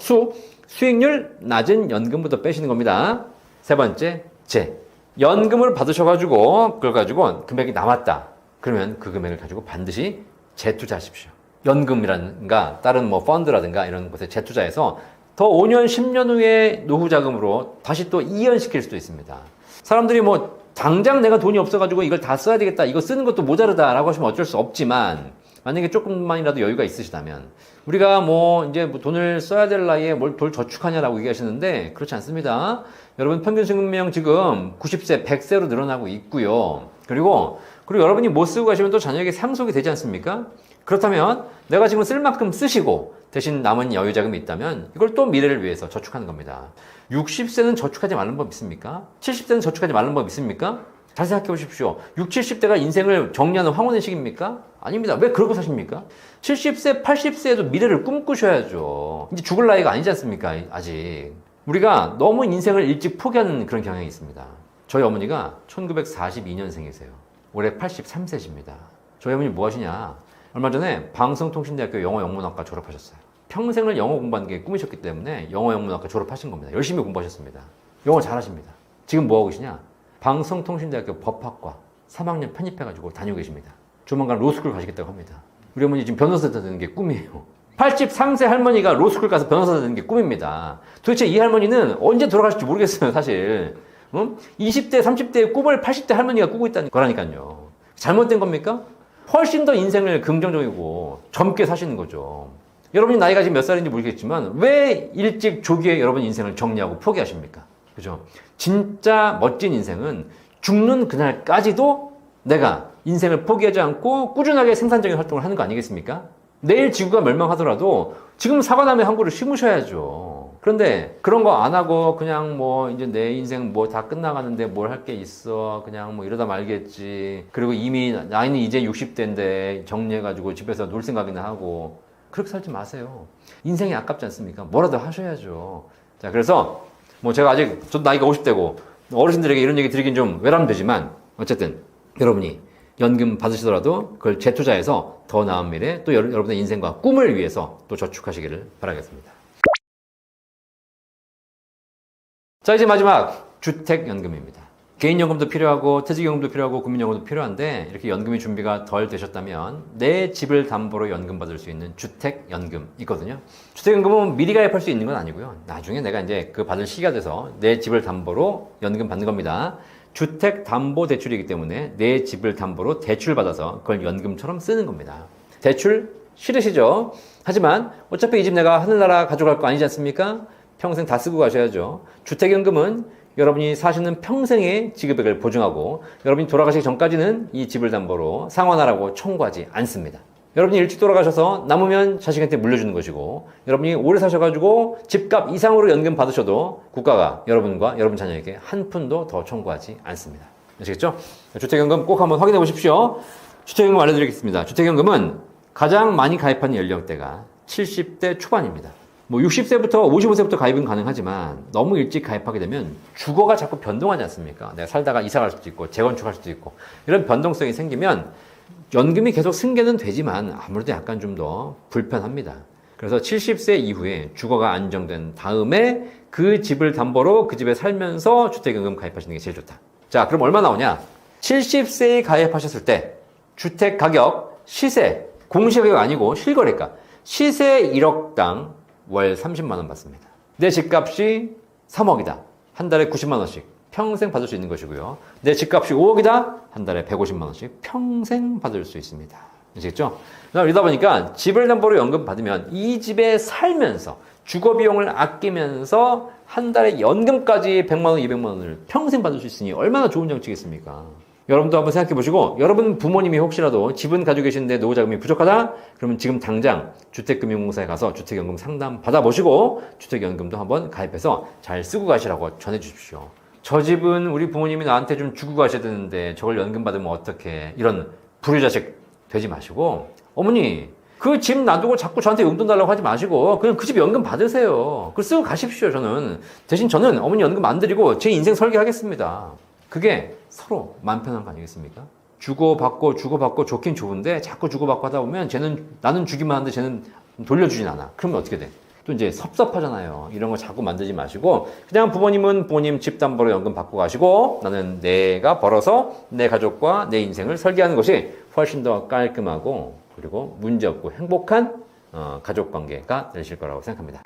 수익률 낮은 연금부터 빼시는 겁니다. 세 번째, 연금을 받으셔가지고 그걸 가지고 금액이 남았다. 그러면 그 금액을 가지고 반드시 재투자하십시오. 연금이라든가 다른 뭐 펀드라든가 이런 곳에 재투자해서 더 5년, 10년 후에 노후 자금으로 다시 또 이연시킬 수도 있습니다. 사람들이 뭐 당장 내가 돈이 없어가지고 이걸 다 써야 되겠다, 이거 쓰는 것도 모자르다라고 하시면 어쩔 수 없지만 만약에 조금만이라도 여유가 있으시다면 우리가 뭐 이제 뭐 돈을 써야 될 나이에 뭘 돌 저축하냐라고 얘기하시는데 그렇지 않습니다. 여러분 평균 수명령 지금 90세, 100세로 늘어나고 있고요. 그리고 여러분이 못 쓰고 가시면 또 자녀에게 상속이 되지 않습니까? 그렇다면 내가 지금 쓸 만큼 쓰시고 대신 남은 여유 자금이 있다면 이걸 또 미래를 위해서 저축하는 겁니다. 60세는 저축하지 말는 법 있습니까? 70세는 저축하지 말는 법 있습니까? 잘 생각해 보십시오. 60, 70대가 인생을 정리하는 황혼의 시기입니까? 아닙니다. 왜 그러고 사십니까? 70세, 80세에도 미래를 꿈꾸셔야죠. 이제 죽을 나이가 아니지 않습니까? 아직. 우리가 너무 인생을 일찍 포기하는 그런 경향이 있습니다. 저희 어머니가 1942년생이세요. 올해 83세십니다. 저희 어머니 뭐 하시냐? 얼마 전에 방송통신대학교 영어영문학과 졸업하셨어요. 평생을 영어 공부하는 게 꿈이셨기 때문에 영어영문학과 졸업하신 겁니다. 열심히 공부하셨습니다. 영어 잘하십니다. 지금 뭐 하고 계시냐? 방송통신대학교 법학과 3학년 편입해가지고 다니고 계십니다. 조만간 로스쿨 가시겠다고 합니다. 우리 어머니 지금 변호사 되는 게 꿈이에요. 83세 할머니가 로스쿨 가서 변호사 되는 게 꿈입니다. 도대체 이 할머니는 언제 돌아가실지 모르겠어요, 사실. 20대, 30대의 꿈을 80대 할머니가 꾸고 있다는 거라니까요. 잘못된 겁니까? 훨씬 더 인생을 긍정적이고 젊게 사시는 거죠. 여러분이 나이가 지금 몇 살인지 모르겠지만 왜 일찍 조기에 여러분 인생을 정리하고 포기하십니까? 그죠? 진짜 멋진 인생은 죽는 그날까지도 내가 인생을 포기하지 않고 꾸준하게 생산적인 활동을 하는 거 아니겠습니까? 내일 지구가 멸망하더라도 지금 사과나무 한 그루 심으셔야죠. 그런데 그런 거 안 하고 그냥 뭐 이제 내 인생 뭐 다 끝나가는데 뭘 할 게 있어. 그냥 뭐 이러다 말겠지. 그리고 이미 나이는 이제 60대인데 정리해가지고 집에서 놀 생각이나 하고 그렇게 살지 마세요. 인생이 아깝지 않습니까? 뭐라도 하셔야죠. 자, 그래서 뭐 제가 아직 저도 나이가 50대고 어르신들에게 이런 얘기 드리긴 좀 외람되지만 어쨌든 여러분이 연금 받으시더라도 그걸 재투자해서 더 나은 미래 또 여러분의 인생과 꿈을 위해서 또 저축하시기를 바라겠습니다. 자, 이제 마지막 주택연금입니다. 개인연금도 필요하고 퇴직연금도 필요하고 국민연금도 필요한데 이렇게 연금이 준비가 덜 되셨다면 내 집을 담보로 연금 받을 수 있는 주택연금 있거든요. 주택연금은 미리 가입할 수 있는 건 아니고요. 나중에 내가 이제 그 받을 시기가 돼서 내 집을 담보로 연금 받는 겁니다. 주택담보대출이기 때문에 내 집을 담보로 대출받아서 그걸 연금처럼 쓰는 겁니다. 대출 싫으시죠? 하지만 어차피 이 집 내가 하늘나라 가져갈 거 아니지 않습니까? 평생 다 쓰고 가셔야죠. 주택연금은 여러분이 사시는 평생의 지급액을 보증하고 여러분이 돌아가시기 전까지는 이 집을 담보로 상환하라고 청구하지 않습니다. 여러분이 일찍 돌아가셔서 남으면 자식한테 물려주는 것이고 여러분이 오래 사셔가지고 집값 이상으로 연금 받으셔도 국가가 여러분과 여러분 자녀에게 한 푼도 더 청구하지 않습니다. 아시겠죠? 주택연금 꼭 한번 확인해 보십시오. 주택연금 알려드리겠습니다. 주택연금은 가장 많이 가입하는 연령대가 70대 초반입니다. 뭐 60세부터 55세부터 가입은 가능하지만 너무 일찍 가입하게 되면 주거가 자꾸 변동하지 않습니까? 내가 살다가 이사 갈 수도 있고 재건축할 수도 있고 이런 변동성이 생기면 연금이 계속 승계는 되지만 아무래도 약간 좀 더 불편합니다. 그래서 70세 이후에 주거가 안정된 다음에 그 집을 담보로 그 집에 살면서 주택연금 가입하시는 게 제일 좋다. 자, 그럼 얼마 나오냐? 70세에 가입하셨을 때 주택 가격 시세, 공시가격 아니고 실거래가 시세 1억당 월 30만 원 받습니다. 내 집값이 3억이다. 한 달에 90만 원씩 평생 받을 수 있는 것이고요. 내 집값이 5억이다. 한 달에 150만 원씩 평생 받을 수 있습니다. 아시겠죠? 이러다 보니까 집을 담보로 연금 받으면 이 집에 살면서 주거 비용을 아끼면서 한 달에 연금까지 100만 원, 200만 원을 평생 받을 수 있으니 얼마나 좋은 정책이겠습니까? 여러분도 한번 생각해 보시고 여러분 부모님이 혹시라도 집은 가지고 계시는데 노후 자금이 부족하다? 그러면 지금 당장 주택금융공사에 가서 주택연금 상담 받아보시고 주택연금도 한번 가입해서 잘 쓰고 가시라고 전해 주십시오. 저 집은 우리 부모님이 나한테 좀 주고 가셔야 되는데 저걸 연금 받으면 어떡해. 이런 불효자식 되지 마시고 어머니 그 집 놔두고 자꾸 저한테 용돈 달라고 하지 마시고 그냥 그 집 연금 받으세요. 그걸 쓰고 가십시오. 대신 저는 어머니 연금 안 드리고 제 인생 설계하겠습니다. 그게 서로 마음 편한 거 아니겠습니까? 주고받고 좋긴 좋은데 자꾸 주고받고 하다 보면 나는 주기만 하는데 쟤는 돌려주진 않아. 그러면 어떻게 돼? 또 이제 섭섭하잖아요. 이런 거 자꾸 만들지 마시고 그냥 부모님은 부모님 집 담보로 연금 받고 가시고 나는 내가 벌어서 내 가족과 내 인생을 설계하는 것이 훨씬 더 깔끔하고 그리고 문제없고 행복한 가족관계가 되실 거라고 생각합니다.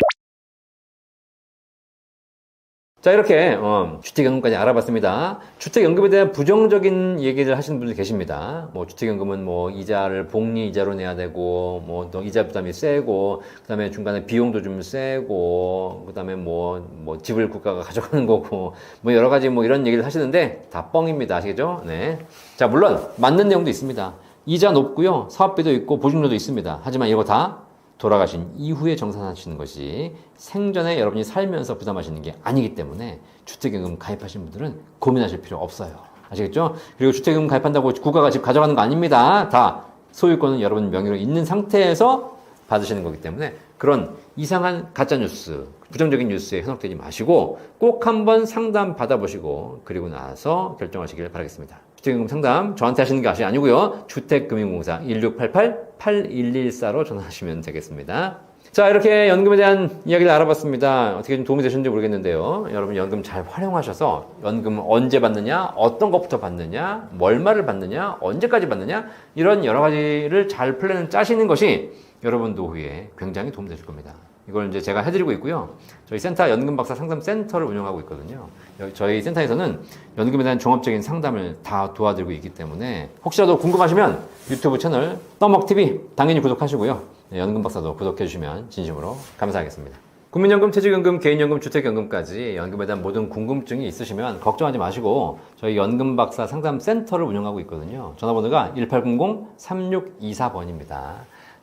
자, 이렇게 주택연금까지 알아봤습니다. 주택연금에 대한 부정적인 얘기를 하시는 분들 계십니다. 뭐 주택연금은 뭐 이자를 복리 이자로 내야 되고 뭐 또 이자 부담이 세고 그다음에 중간에 비용도 좀 세고 그다음에 뭐 집을 국가가 가져가는 거고 뭐 여러 가지 뭐 이런 얘기를 하시는데 다 뻥입니다. 아시겠죠? 네. 자, 물론 맞는 내용도 있습니다. 이자 높고요. 사업비도 있고 보증료도 있습니다. 하지만 이거 다 돌아가신 이후에 정산하시는 것이 생전에 여러분이 살면서 부담하시는 게 아니기 때문에 주택연금 가입하신 분들은 고민하실 필요 없어요. 아시겠죠? 그리고 주택연금 가입한다고 국가가 집 가져가는 거 아닙니다. 다 소유권은 여러분 명의로 있는 상태에서 받으시는 거기 때문에 그런 이상한 가짜뉴스, 부정적인 뉴스에 현혹되지 마시고 꼭 한번 상담 받아보시고 그리고 나서 결정하시길 바라겠습니다. 주택연금 상담 저한테 하시는 게 아니고요. 주택금융공사 1688-8114로 전화하시면 되겠습니다. 자, 이렇게 연금에 대한 이야기를 알아봤습니다. 어떻게 좀 도움이 되셨는지 모르겠는데요. 여러분 연금 잘 활용하셔서 연금 언제 받느냐, 어떤 것부터 받느냐, 월말을 받느냐, 언제까지 받느냐, 이런 여러 가지를 잘 플랜을 짜시는 것이 여러분 노후에 굉장히 도움 되실 겁니다. 이걸 이제 제가 해드리고 있고요. 저희 센터 연금박사 상담센터를 운영하고 있거든요. 저희 센터에서는 연금에 대한 종합적인 상담을 다 도와드리고 있기 때문에 혹시라도 궁금하시면 유튜브 채널 떠먹TV 당연히 구독하시고요. 네, 연금박사도 구독해주시면 진심으로 감사하겠습니다. 국민연금, 퇴직연금, 개인연금, 주택연금까지 연금에 대한 모든 궁금증이 있으시면 걱정하지 마시고 저희 연금박사 상담센터를 운영하고 있거든요. 전화번호가 1800-3624번입니다.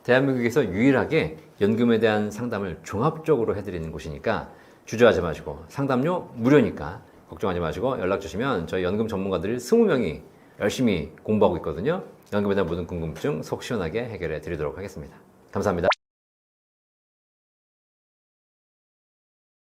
대한민국에서 유일하게 연금에 대한 상담을 종합적으로 해드리는 곳이니까 주저하지 마시고 상담료 무료니까 걱정하지 마시고 연락 주시면 저희 연금 전문가들이 20명이 열심히 공부하고 있거든요. 연금에 대한 모든 궁금증 속 시원하게 해결해 드리도록 하겠습니다. 감사합니다.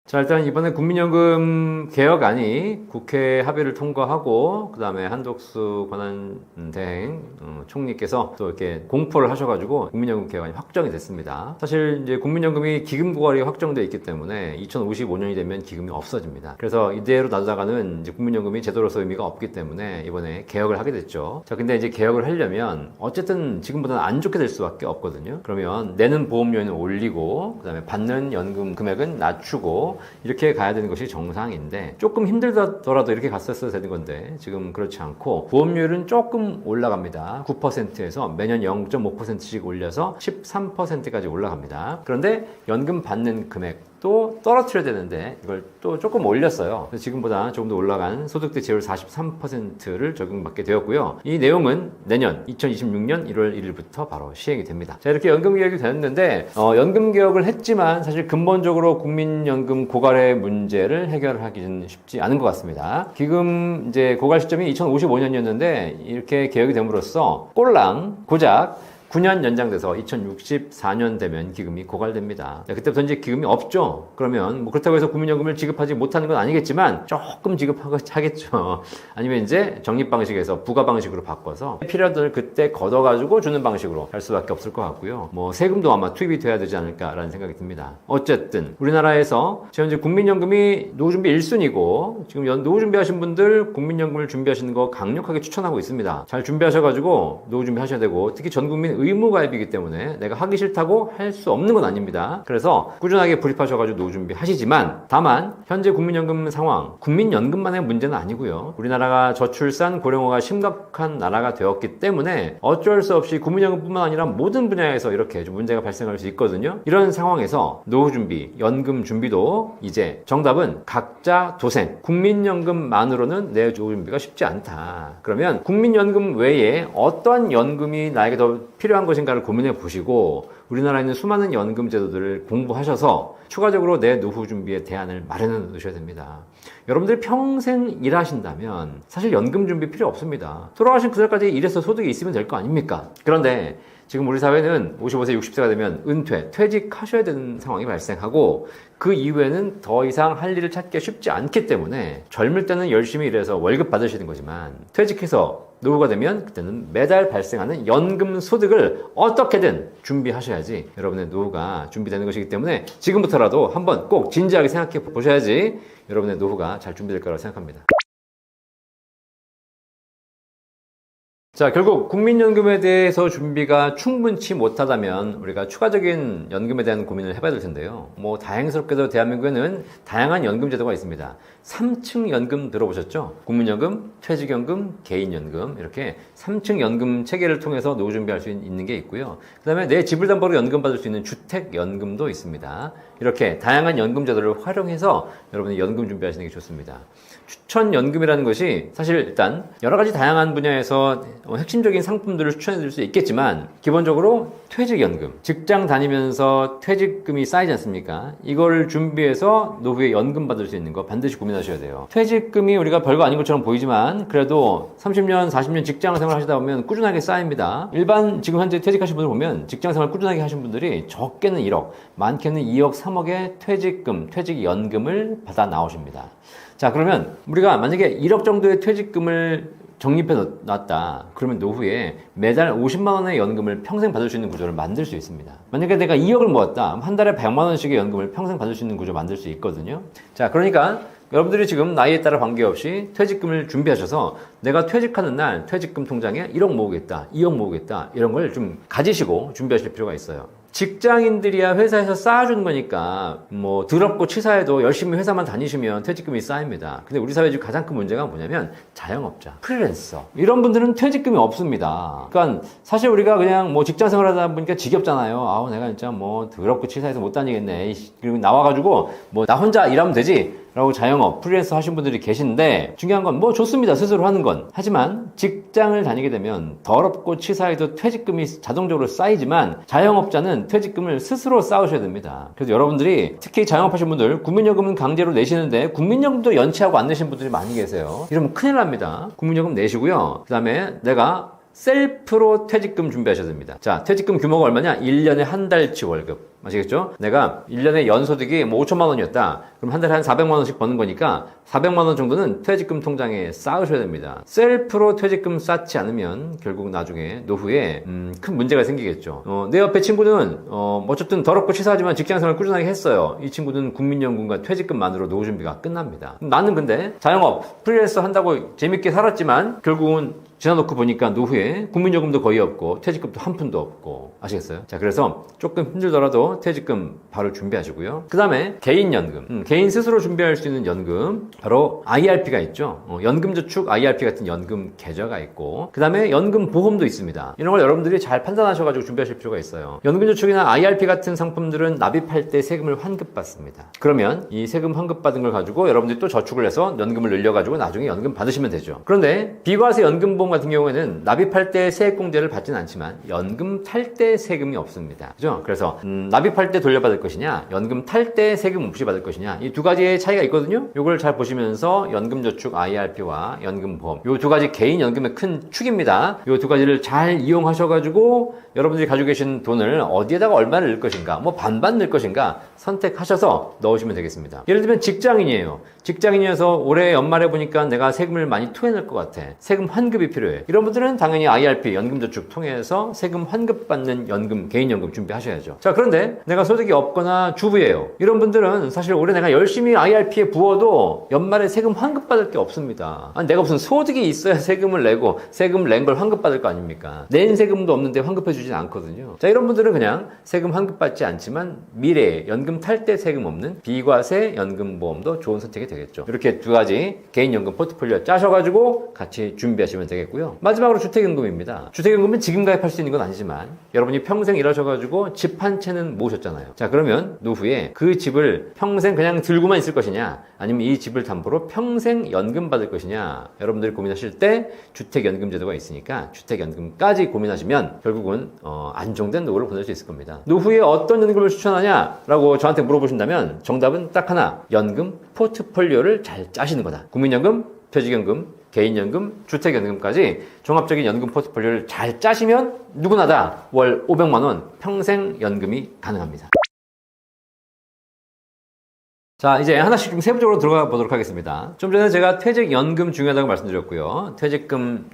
자, 일단 이번에 국민연금 개혁안이 국회 합의를 통과하고 그 다음에 한덕수 권한대행 총리께서 또 이렇게 공포를 하셔가지고 국민연금 개혁안이 확정이 됐습니다. 사실 이제 국민연금이 기금 고갈이 확정되어 있기 때문에 2055년이 되면 기금이 없어집니다. 그래서 이대로 놔두다가는 이제 국민연금이 제도로서 의미가 없기 때문에 이번에 개혁을 하게 됐죠. 자, 근데 이제 개혁을 하려면 어쨌든 지금보다는 안 좋게 될 수밖에 없거든요. 그러면 내는 보험료는 올리고 그 다음에 받는 연금 금액은 낮추고 이렇게 가야 되는 것이 정상인데 조금 힘들더라도 이렇게 갔었어야 되는 건데 지금 그렇지 않고 보험료율은 조금 올라갑니다. 9%에서 매년 0.5%씩 올려서 13%까지 올라갑니다. 그런데 연금 받는 금액 또 떨어뜨려야 되는데 이걸 또 조금 올렸어요. 그래서 지금보다 조금 더 올라간 소득세 제율 43%를 적용받게 되었고요. 이 내용은 내년 2026년 1월 1일부터 바로 시행이 됩니다. 자, 이렇게 연금 개혁이 됐는데 연금 개혁을 했지만 사실 근본적으로 국민연금 고갈의 문제를 해결하기는 쉽지 않은 것 같습니다. 기금 이제 고갈 시점이 2055년이었는데 이렇게 개혁이 됨으로써 꼴랑 고작 9년 연장돼서 2064년 되면 기금이 고갈됩니다. 그때부터 이제 기금이 없죠. 그러면 뭐 그렇다고 해서 국민연금을 지급하지 못하는 건 아니겠지만 조금 지급하겠죠. 아니면 이제 적립 방식에서 부가 방식으로 바꿔서 필요한 돈을 그때 걷어가지고 주는 방식으로 할 수밖에 없을 것 같고요. 뭐 세금도 아마 투입이 돼야 되지 않을까라는 생각이 듭니다. 어쨌든 우리나라에서 지금 이제 국민연금이 노후준비 1순위고 지금 노후준비 하신 분들 국민연금을 준비하시는 거 강력하게 추천하고 있습니다. 잘 준비하셔가지고 노후준비 하셔야 되고 특히 전국민 의무가입이기 때문에 내가 하기 싫다고 할 수 없는 건 아닙니다. 그래서 꾸준하게 불입하셔가지고 노후 준비하시지만 다만 현재 국민연금 상황, 국민연금만의 문제는 아니고요. 우리나라가 저출산 고령화가 심각한 나라가 되었기 때문에 어쩔 수 없이 국민연금뿐만 아니라 모든 분야에서 이렇게 좀 문제가 발생할 수 있거든요. 이런 상황에서 노후 준비, 연금 준비도 이제 정답은 각자 도생, 국민연금만으로는 내 노후 준비가 쉽지 않다. 그러면 국민연금 외에 어떤 연금이 나에게 더 필요한 것인가를 고민해 보시고 우리나라에 있는 수많은 연금 제도들을 공부하셔서 추가적으로 내 노후 준비에 대안을 마련해 놓으셔야 됩니다. 여러분들이 평생 일하신다면 사실 연금 준비 필요 없습니다. 돌아가신 그날까지 일해서 소득이 있으면 될 거 아닙니까? 그런데 지금 우리 사회는 55세, 60세가 되면 은퇴, 퇴직하셔야 되는 상황이 발생하고 그 이후에는 더 이상 할 일을 찾기가 쉽지 않기 때문에 젊을 때는 열심히 일해서 월급 받으시는 거지만 퇴직해서 노후가 되면 그때는 매달 발생하는 연금 소득을 어떻게든 준비하셔야지 여러분의 노후가 준비되는 것이기 때문에 지금부터라도 한번 꼭 진지하게 생각해 보셔야지 여러분의 노후가 잘 준비될 거라고 생각합니다. 자, 결국 국민연금에 대해서 준비가 충분치 못하다면 우리가 추가적인 연금에 대한 고민을 해봐야 될 텐데요. 뭐 다행스럽게도 대한민국에는 다양한 연금 제도가 있습니다. 3층 연금 들어보셨죠? 국민연금, 퇴직연금, 개인연금 이렇게 3층 연금 체계를 통해서 노후 준비할 수 있는 게 있고요. 그 다음에 내 집을 담보로 연금 받을 수 있는 주택연금도 있습니다. 이렇게 다양한 연금 제도를 활용해서 여러분이 연금 준비하시는 게 좋습니다. 추천연금이라는 것이 사실 일단 여러 가지 다양한 분야에서 핵심적인 상품들을 추천해 드릴 수 있겠지만 기본적으로 퇴직연금, 직장 다니면서 퇴직금이 쌓이지 않습니까? 이걸 준비해서 노후에 연금 받을 수 있는 거 반드시 고민하셔야 돼요. 퇴직금이 우리가 별거 아닌 것처럼 보이지만 그래도 30년, 40년 직장 생활 하시다 보면 꾸준하게 쌓입니다. 일반 지금 현재 퇴직하신 분들 보면 직장 생활 꾸준하게 하신 분들이 적게는 1억, 많게는 2억, 3억의 퇴직금, 퇴직연금을 받아 나오십니다. 자, 그러면 우리가 만약에 1억 정도의 퇴직금을 적립해 놨다. 그러면 노후에 매달 50만 원의 연금을 평생 받을 수 있는 구조를 만들 수 있습니다. 만약에 내가 2억을 모았다. 한 달에 100만 원씩의 연금을 평생 받을 수 있는 구조 만들 수 있거든요. 자, 그러니까 여러분들이 지금 나이에 따라 관계없이 퇴직금을 준비하셔서 내가 퇴직하는 날 퇴직금 통장에 1억 모으겠다, 2억 모으겠다 이런 걸 좀 가지시고 준비하실 필요가 있어요. 직장인들이야 회사에서 쌓아주는 거니까 뭐 더럽고 치사해도 열심히 회사만 다니시면 퇴직금이 쌓입니다. 근데 우리 사회 지금 가장 큰 문제가 뭐냐면 자영업자, 프리랜서 이런 분들은 퇴직금이 없습니다. 그러니까 사실 우리가 그냥 뭐 직장 생활하다 보니까 지겹잖아요. 아우 내가 진짜 뭐 더럽고 치사해서 못 다니겠네. 그리고 나와가지고 뭐 나 혼자 일하면 되지 라고 자영업, 프리랜서 하신 분들이 계신데 중요한 건 뭐 좋습니다. 스스로 하는 건. 하지만 직장을 다니게 되면 더럽고 치사해도 퇴직금이 자동적으로 쌓이지만 자영업자는 퇴직금을 스스로 쌓으셔야 됩니다. 그래서 여러분들이 특히 자영업하신 분들 국민연금은 강제로 내시는데 국민연금도 연체하고 안 내신 분들이 많이 계세요. 이러면 큰일 납니다. 국민연금 내시고요. 그 다음에 내가 셀프로 퇴직금 준비하셔야 됩니다. 자, 퇴직금 규모가 얼마냐? 1년에 한 달치 월급. 아시겠죠? 내가 1년에 연소득이 뭐 5천만 원이었다. 그럼 한 달에 한 400만 원씩 버는 거니까 400만 원 정도는 퇴직금 통장에 쌓으셔야 됩니다. 셀프로 퇴직금 쌓지 않으면 결국 나중에 노후에 큰 문제가 생기겠죠. 내 옆에 친구는 어쨌든 더럽고 치사하지만 직장생활 꾸준하게 했어요. 이 친구는 국민연금과 퇴직금만으로 노후 준비가 끝납니다. 나는 근데 자영업, 프리랜서 한다고 재밌게 살았지만 결국은 지나놓고 보니까 노후에 국민연금도 거의 없고 퇴직금도 한 푼도 없고 아시겠어요? 자, 그래서 조금 힘들더라도 퇴직금 바로 준비하시고요. 그 다음에 개인연금, 개인 스스로 준비할 수 있는 연금 바로 IRP가 있죠. 연금저축 IRP 같은 연금 계좌가 있고 그 다음에 연금보험도 있습니다. 이런 걸 여러분들이 잘 판단하셔가지고 준비하실 필요가 있어요. 연금저축이나 IRP 같은 상품들은 납입할 때 세금을 환급받습니다. 그러면 이 세금 환급받은 걸 가지고 여러분들이 또 저축을 해서 연금을 늘려가지고 나중에 연금 받으시면 되죠. 그런데 비과세 연금보험 같은 경우에는 납입할 때 세액공제를 받지는 않지만 연금 탈 때 세금이 없습니다. 그죠? 그래서 납입할 때 돌려받을 것이냐 연금 탈 때 세금 없이 받을 것이냐 이 두 가지의 차이가 있거든요. 이걸 잘 보시면서 연금저축 IRP와 연금보험 이 두 가지 개인 연금의 큰 축입니다. 이 두 가지를 잘 이용하셔가지고 여러분들이 가지고 계신 돈을 어디에다가 얼마를 넣을 것인가 뭐 반반 넣을 것인가 선택하셔서 넣으시면 되겠습니다. 예를 들면 직장인이에요. 직장인이어서 올해 연말에 보니까 내가 세금을 많이 토해낼 것 같아. 세금 환급이 필요해. 이런 분들은 당연히 IRP, 연금저축 통해서 세금 환급받는 연금, 개인연금 준비하셔야죠. 자, 그런데 내가 소득이 없거나 주부예요. 이런 분들은 사실 올해 내가 열심히 IRP에 부어도 연말에 세금 환급받을 게 없습니다. 아니, 내가 무슨 소득이 있어야 세금을 내고 세금을 낸 걸 환급받을 거 아닙니까? 낸 세금도 없는데 환급해 주진 않거든요. 자, 이런 분들은 그냥 세금 환급받지 않지만 미래에 연금 탈 때 세금 없는 비과세 연금보험도 좋은 선택이 되겠죠. 이렇게 두 가지 개인연금 포트폴리오 짜셔가지고 같이 준비하시면 되겠고요. 마지막으로 주택연금입니다. 주택연금은 지금 가입할 수 있는 건 아니지만 여러분이 평생 일하셔가지고 집 한 채는 모으셨잖아요. 자, 그러면 노후에 그 집을 평생 그냥 들고만 있을 것이냐 아니면 이 집을 담보로 평생 연금 받을 것이냐 여러분들이 고민하실 때 주택연금제도가 있으니까 주택연금까지 고민하시면 결국은 안정된 노후를 보낼 수 있을 겁니다. 노후에 어떤 연금을 추천하냐라고 저한테 물어보신다면 정답은 딱 하나, 연금 포트폴리오를 잘 짜시는 거다. 국민연금, 퇴직연금, 개인연금, 주택연금까지 종합적인 연금 포트폴리오를 잘 짜시면 누구나 다 월 500만 원 평생 연금이 가능합니다. 자, 이제 하나씩 좀 세부적으로 들어가 보도록 하겠습니다. 좀 전에 제가 퇴직연금 중요하다고 말씀드렸고요. 퇴직금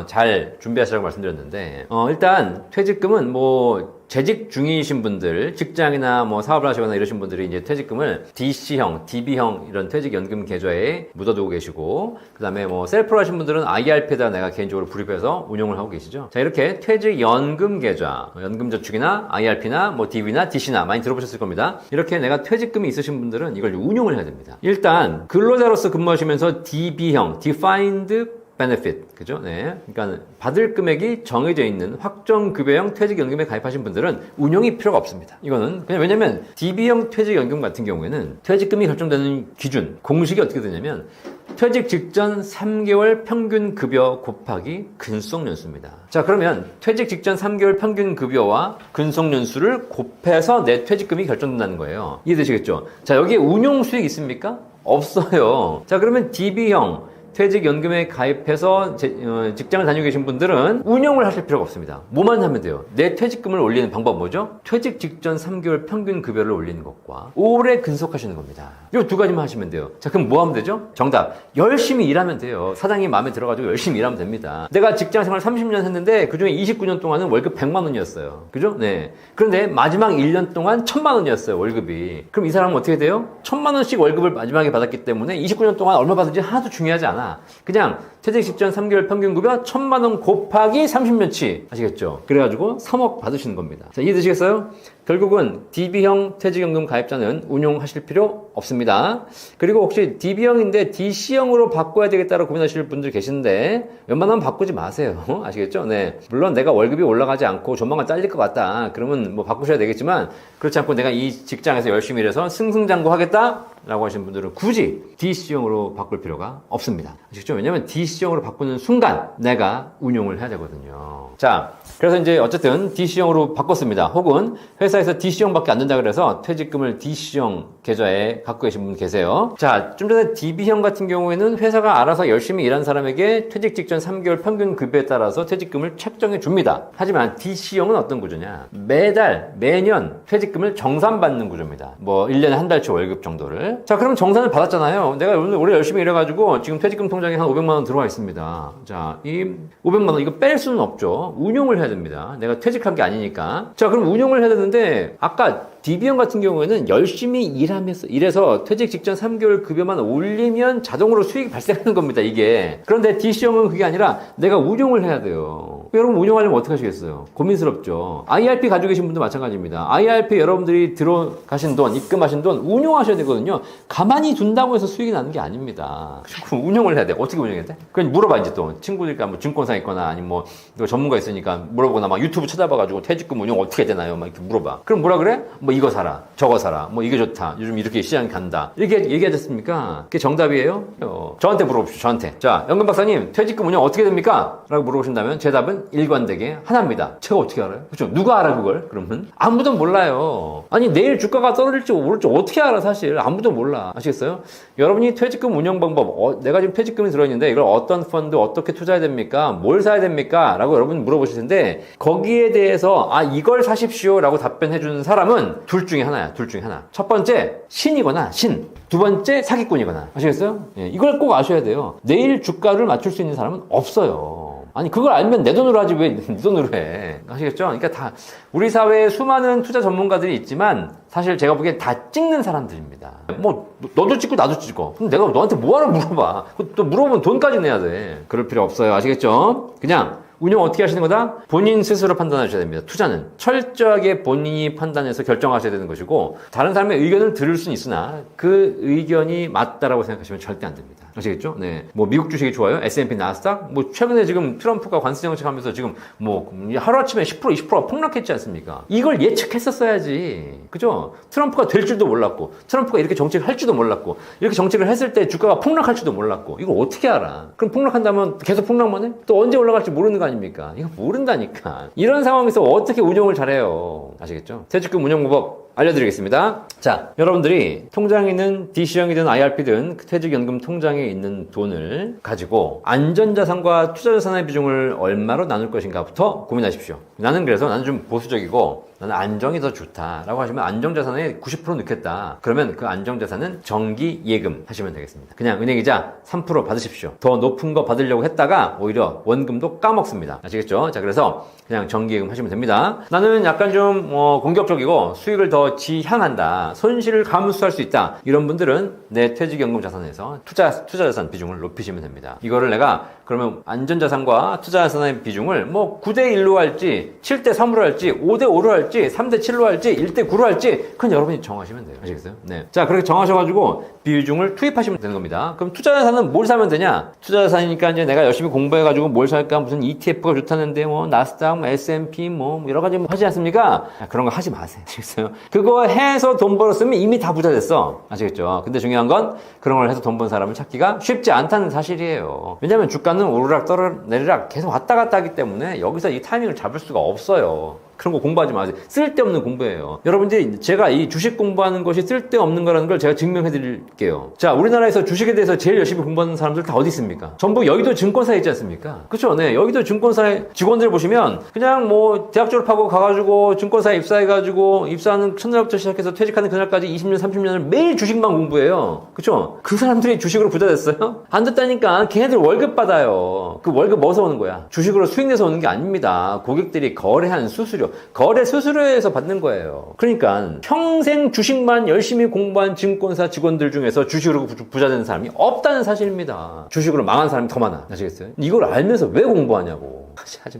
잘 준비하시라고 말씀드렸는데 일단 퇴직금은 뭐 재직 중이신 분들, 직장이나 뭐 사업을 하시거나 이러신 분들이 이제 퇴직금을 DC형, DB형 이런 퇴직연금 계좌에 묻어두고 계시고, 그 다음에 뭐 셀프로 하신 분들은 IRP에다 내가 개인적으로 불입해서 운용을 하고 계시죠. 자, 이렇게 퇴직연금 계좌, 연금저축이나 IRP나 뭐 DB나 DC나 많이 들어보셨을 겁니다. 이렇게 내가 퇴직금이 있으신 분들은 이걸 운용을 해야 됩니다. 일단 근로자로서 근무하시면서 DB형, Defined benefit, 그죠? 네. 그러니까 받을 금액이 정해져 있는 확정급여형 퇴직연금에 가입하신 분들은 운용이 필요가 없습니다. 이거는 그냥 왜냐면 DB형 퇴직연금 같은 경우에는 퇴직금이 결정되는 기준, 공식이 어떻게 되냐면 퇴직 직전 3개월 평균 급여 곱하기 근속 연수입니다. 자, 그러면 퇴직 직전 3개월 평균 급여와 근속 연수를 곱해서 내 퇴직금이 결정된다는 거예요. 이해되시겠죠? 자, 여기에 운용 수익 있습니까? 없어요. 자, 그러면 DB형 퇴직연금에 가입해서 직장을 다니고 계신 분들은 운용을 하실 필요가 없습니다. 뭐만 하면 돼요? 내 퇴직금을 올리는 방법 뭐죠? 퇴직 직전 3개월 평균 급여를 올리는 것과 오래 근속하시는 겁니다. 이 두 가지만 하시면 돼요. 자, 그럼 뭐 하면 되죠? 정답. 열심히 일하면 돼요. 사장이 마음에 들어가지고 열심히 일하면 됩니다. 내가 직장 생활 30년 했는데 그중에 29년 동안은 월급 100만 원이었어요. 그죠? 네. 그런데 마지막 1년 동안 1000만 원이었어요, 월급이. 그럼 이 사람은 어떻게 돼요? 1000만 원씩 월급을 마지막에 받았기 때문에 29년 동안 얼마 받은지 하나도 중요하지 않아. 그냥 퇴직 직전 3개월 평균 급여 1000만 원 곱하기 30년치. 아시겠죠? 그래가지고 3억 받으시는 겁니다. 자, 이해되시겠어요? 결국은 DB형 퇴직연금 가입자는 운용하실 필요 없습니다. 그리고 혹시 DB형인데 DC형으로 바꿔야 되겠다고 고민하실 분들 계신데 웬만하면 바꾸지 마세요. 아시겠죠? 네. 물론 내가 월급이 올라가지 않고 조만간 잘릴 것 같다. 그러면 뭐 바꾸셔야 되겠지만 그렇지 않고 내가 이 직장에서 열심히 일해서 승승장구하겠다? 라고 하시는 분들은 굳이 DC형으로 바꿀 필요가 없습니다. 아시겠죠? 왜냐면 DC형으로 바꾸는 순간 내가 운용을 해야 되거든요. 자, 그래서 이제 어쨌든 DC형으로 바꿨습니다. 혹은 회사에서 DC형밖에 안 된다 그래서 퇴직금을 DC형 계좌에 갖고 계신 분 계세요. 자, 좀 전에 DB형 같은 경우에는 회사가 알아서 열심히 일한 사람에게 퇴직 직전 3개월 평균 급여에 따라서 퇴직금을 책정해 줍니다. 하지만 DC형은 어떤 구조냐? 매달, 매년 퇴직금을 정산받는 구조입니다. 뭐 1년에 한 달치 월급 정도를. 자, 그럼 정산을 받았잖아요. 내가 오늘 열심히 일해가지고 지금 퇴직금 통장에 한 500만 원 들어와 있습니다. 자, 이 500만 원 이거 뺄 수는 없죠. 운용을 해야 됩니다. 내가 퇴직한 게 아니니까. 자, 그럼 운용을 해야 되는데 아까 DB형 같은 경우에는 열심히 일해서 퇴직 직전 3개월 급여만 올리면 자동으로 수익이 발생하는 겁니다, 이게. 그런데 DC형은 그게 아니라 내가 운용을 해야 돼요. 여러분 운용하려면 어떻게 하시겠어요? 고민스럽죠. IRP 가지고 계신 분도 마찬가지입니다. IRP 여러분들이 들어가신 돈, 입금하신 돈 운용하셔야 되거든요. 가만히 둔다고 해서 수익이 나는 게 아닙니다. 운용을 해야 돼. 어떻게 운용해야 돼? 그냥 물어봐, 이제 또. 친구들과 뭐 증권사 있거나 아니면 뭐 이거 전문가 있으니까 물어보거나 막 유튜브 찾아봐가지고 퇴직금 운용 어떻게 되나요? 막 이렇게 물어봐. 그럼 뭐라 그래? 뭐 이거 사라, 저거 사라, 뭐 이게 좋다, 요즘 이렇게 시장이 간다, 이렇게 얘기하셨습니까? 그게 정답이에요? 저한테 물어보십시오. 저한테. 자, 연금 박사님 퇴직금 운용 어떻게 됩니까? 라고 물어보신다면 제 답은 일관되게 하나입니다. 제가 어떻게 알아요? 그렇죠? 누가 알아 그걸? 그러면 아무도 몰라요. 아니 내일 주가가 떨어질지 오를지 어떻게 알아? 사실 아무도 몰라. 아시겠어요? 여러분이 퇴직금 운용 방법, 내가 지금 퇴직금이 들어있는데 이걸 어떤 펀드 어떻게 투자해야 됩니까? 뭘 사야 됩니까? 라고 여러분 물어보실 텐데 거기에 대해서 이걸 사십시오 라고 답변해 주는 사람은 둘 중에 하나야. 둘 중에 하나. 첫 번째 신이거나 신, 두 번째 사기꾼이거나. 아시겠어요? 예, 이걸 꼭 아셔야 돼요. 내일 주가를 맞출 수 있는 사람은 없어요. 아니 그걸 알면 내 돈으로 하지 왜 네 돈으로 해? 아시겠죠? 그러니까 다 우리 사회에 수많은 투자 전문가들이 있지만 사실 제가 보기엔 다 찍는 사람들입니다. 뭐 너도 찍고 나도 찍어. 그럼 내가 너한테 뭐하러 물어봐? 또 물어보면 돈까지 내야 돼. 그럴 필요 없어요. 아시겠죠? 그냥 운용 어떻게 하시는 거다? 본인 스스로 판단하셔야 됩니다. 투자는 철저하게 본인이 판단해서 결정하셔야 되는 것이고 다른 사람의 의견을 들을 수는 있으나 그 의견이 맞다라고 생각하시면 절대 안 됩니다. 아시겠죠? 네. 뭐 미국 주식이 좋아요? S&P 나스닥? 뭐 최근에 지금 트럼프가 관세 정책하면서 지금 뭐 하루아침에 10% 20%가 폭락했지 않습니까? 이걸 예측했었어야지. 그죠? 트럼프가 될 줄도 몰랐고 트럼프가 이렇게 정책을 할 줄도 몰랐고 이렇게 정책을 했을 때 주가가 폭락할 줄도 몰랐고 이걸 어떻게 알아? 그럼 폭락한다면 계속 폭락만 해? 또 언제 올라갈지 모르는 거 아닙니까? 이거 모른다니까. 이런 상황에서 어떻게 운용을 잘해요? 아시겠죠? 퇴직금 운용 방법 알려드리겠습니다. 자, 여러분들이 통장에 있는 DC형이든 IRP든 퇴직연금 통장에 있는 돈을 가지고 안전자산과 투자자산의 비중을 얼마로 나눌 것인가부터 고민하십시오. 나는 좀 보수적이고 나는 안정이 더 좋다라고 하시면 안정자산에 90% 넣겠다. 그러면 그 안정자산은 정기예금 하시면 되겠습니다. 그냥 은행이자 3% 받으십시오. 더 높은 거 받으려고 했다가 오히려 원금도 까먹습니다. 아시겠죠? 자, 그래서 그냥 정기예금 하시면 됩니다. 나는 약간 좀 공격적이고 수익을 더 지향한다. 손실을 감수할 수 있다. 이런 분들은 내 퇴직연금 자산에서 투자자산 비중을 높이시면 됩니다. 이거를 내가 그러면 안전자산과 투자자산의 비중을 뭐 9대1로 할지 7대3으로 할지 5대5로 할지 3대7로 할지 1대9로 할지 그건 여러분이 정하시면 돼요. 아시겠어요? 네. 자, 그렇게 정하셔가지고 비중을 투입하시면 되는 겁니다. 그럼 투자자산은 뭘 사면 되냐? 투자자산이니까 이제 내가 열심히 공부해가지고 뭘 살까? 무슨 ETF가 좋다는데 뭐 나스닥, S&P 뭐 여러 가지 하지 않습니까? 그런 거 하지 마세요. 아시겠어요? 그거 해서 돈 벌었으면 이미 다 부자 됐어. 아시겠죠? 근데 중요한 건 그런 걸 해서 돈 번 사람을 찾기가 쉽지 않다는 사실이에요. 왜냐면 주가는 오르락 내리락 계속 왔다 갔다 하기 때문에 여기서 이 타이밍을 잡을 수가 없어요. 그런 거 공부하지 마세요. 쓸데없는 공부예요. 여러분들이 제가 이 주식 공부하는 것이 쓸데없는 거라는 걸 제가 증명해 드릴게요. 자, 우리나라에서 주식에 대해서 제일 열심히 공부하는 사람들 다 어디 있습니까? 전부 여의도 증권사에 있지 않습니까? 그렇죠? 네, 여의도 증권사의 직원들 보시면 그냥 뭐 대학 졸업하고 가가지고 증권사에 입사해가지고 입사하는 첫날부터 시작해서 퇴직하는 그날까지 20년, 30년을 매일 주식만 공부해요. 그렇죠? 그 사람들이 주식으로 부자 됐어요? 안 됐다니까. 걔네들 월급 받아요. 그 월급 뭐서 오는 거야? 주식으로 수익 내서 오는 게 아닙니다. 고객들이 거래한 수수료, 거래 수수료에서 받는 거예요. 그러니까 평생 주식만 열심히 공부한 증권사 직원들 중에서 주식으로 부자 되는 사람이 없다는 사실입니다. 주식으로 망한 사람이 더 많아. 아시겠어요? 이걸 알면서 왜 공부하냐고.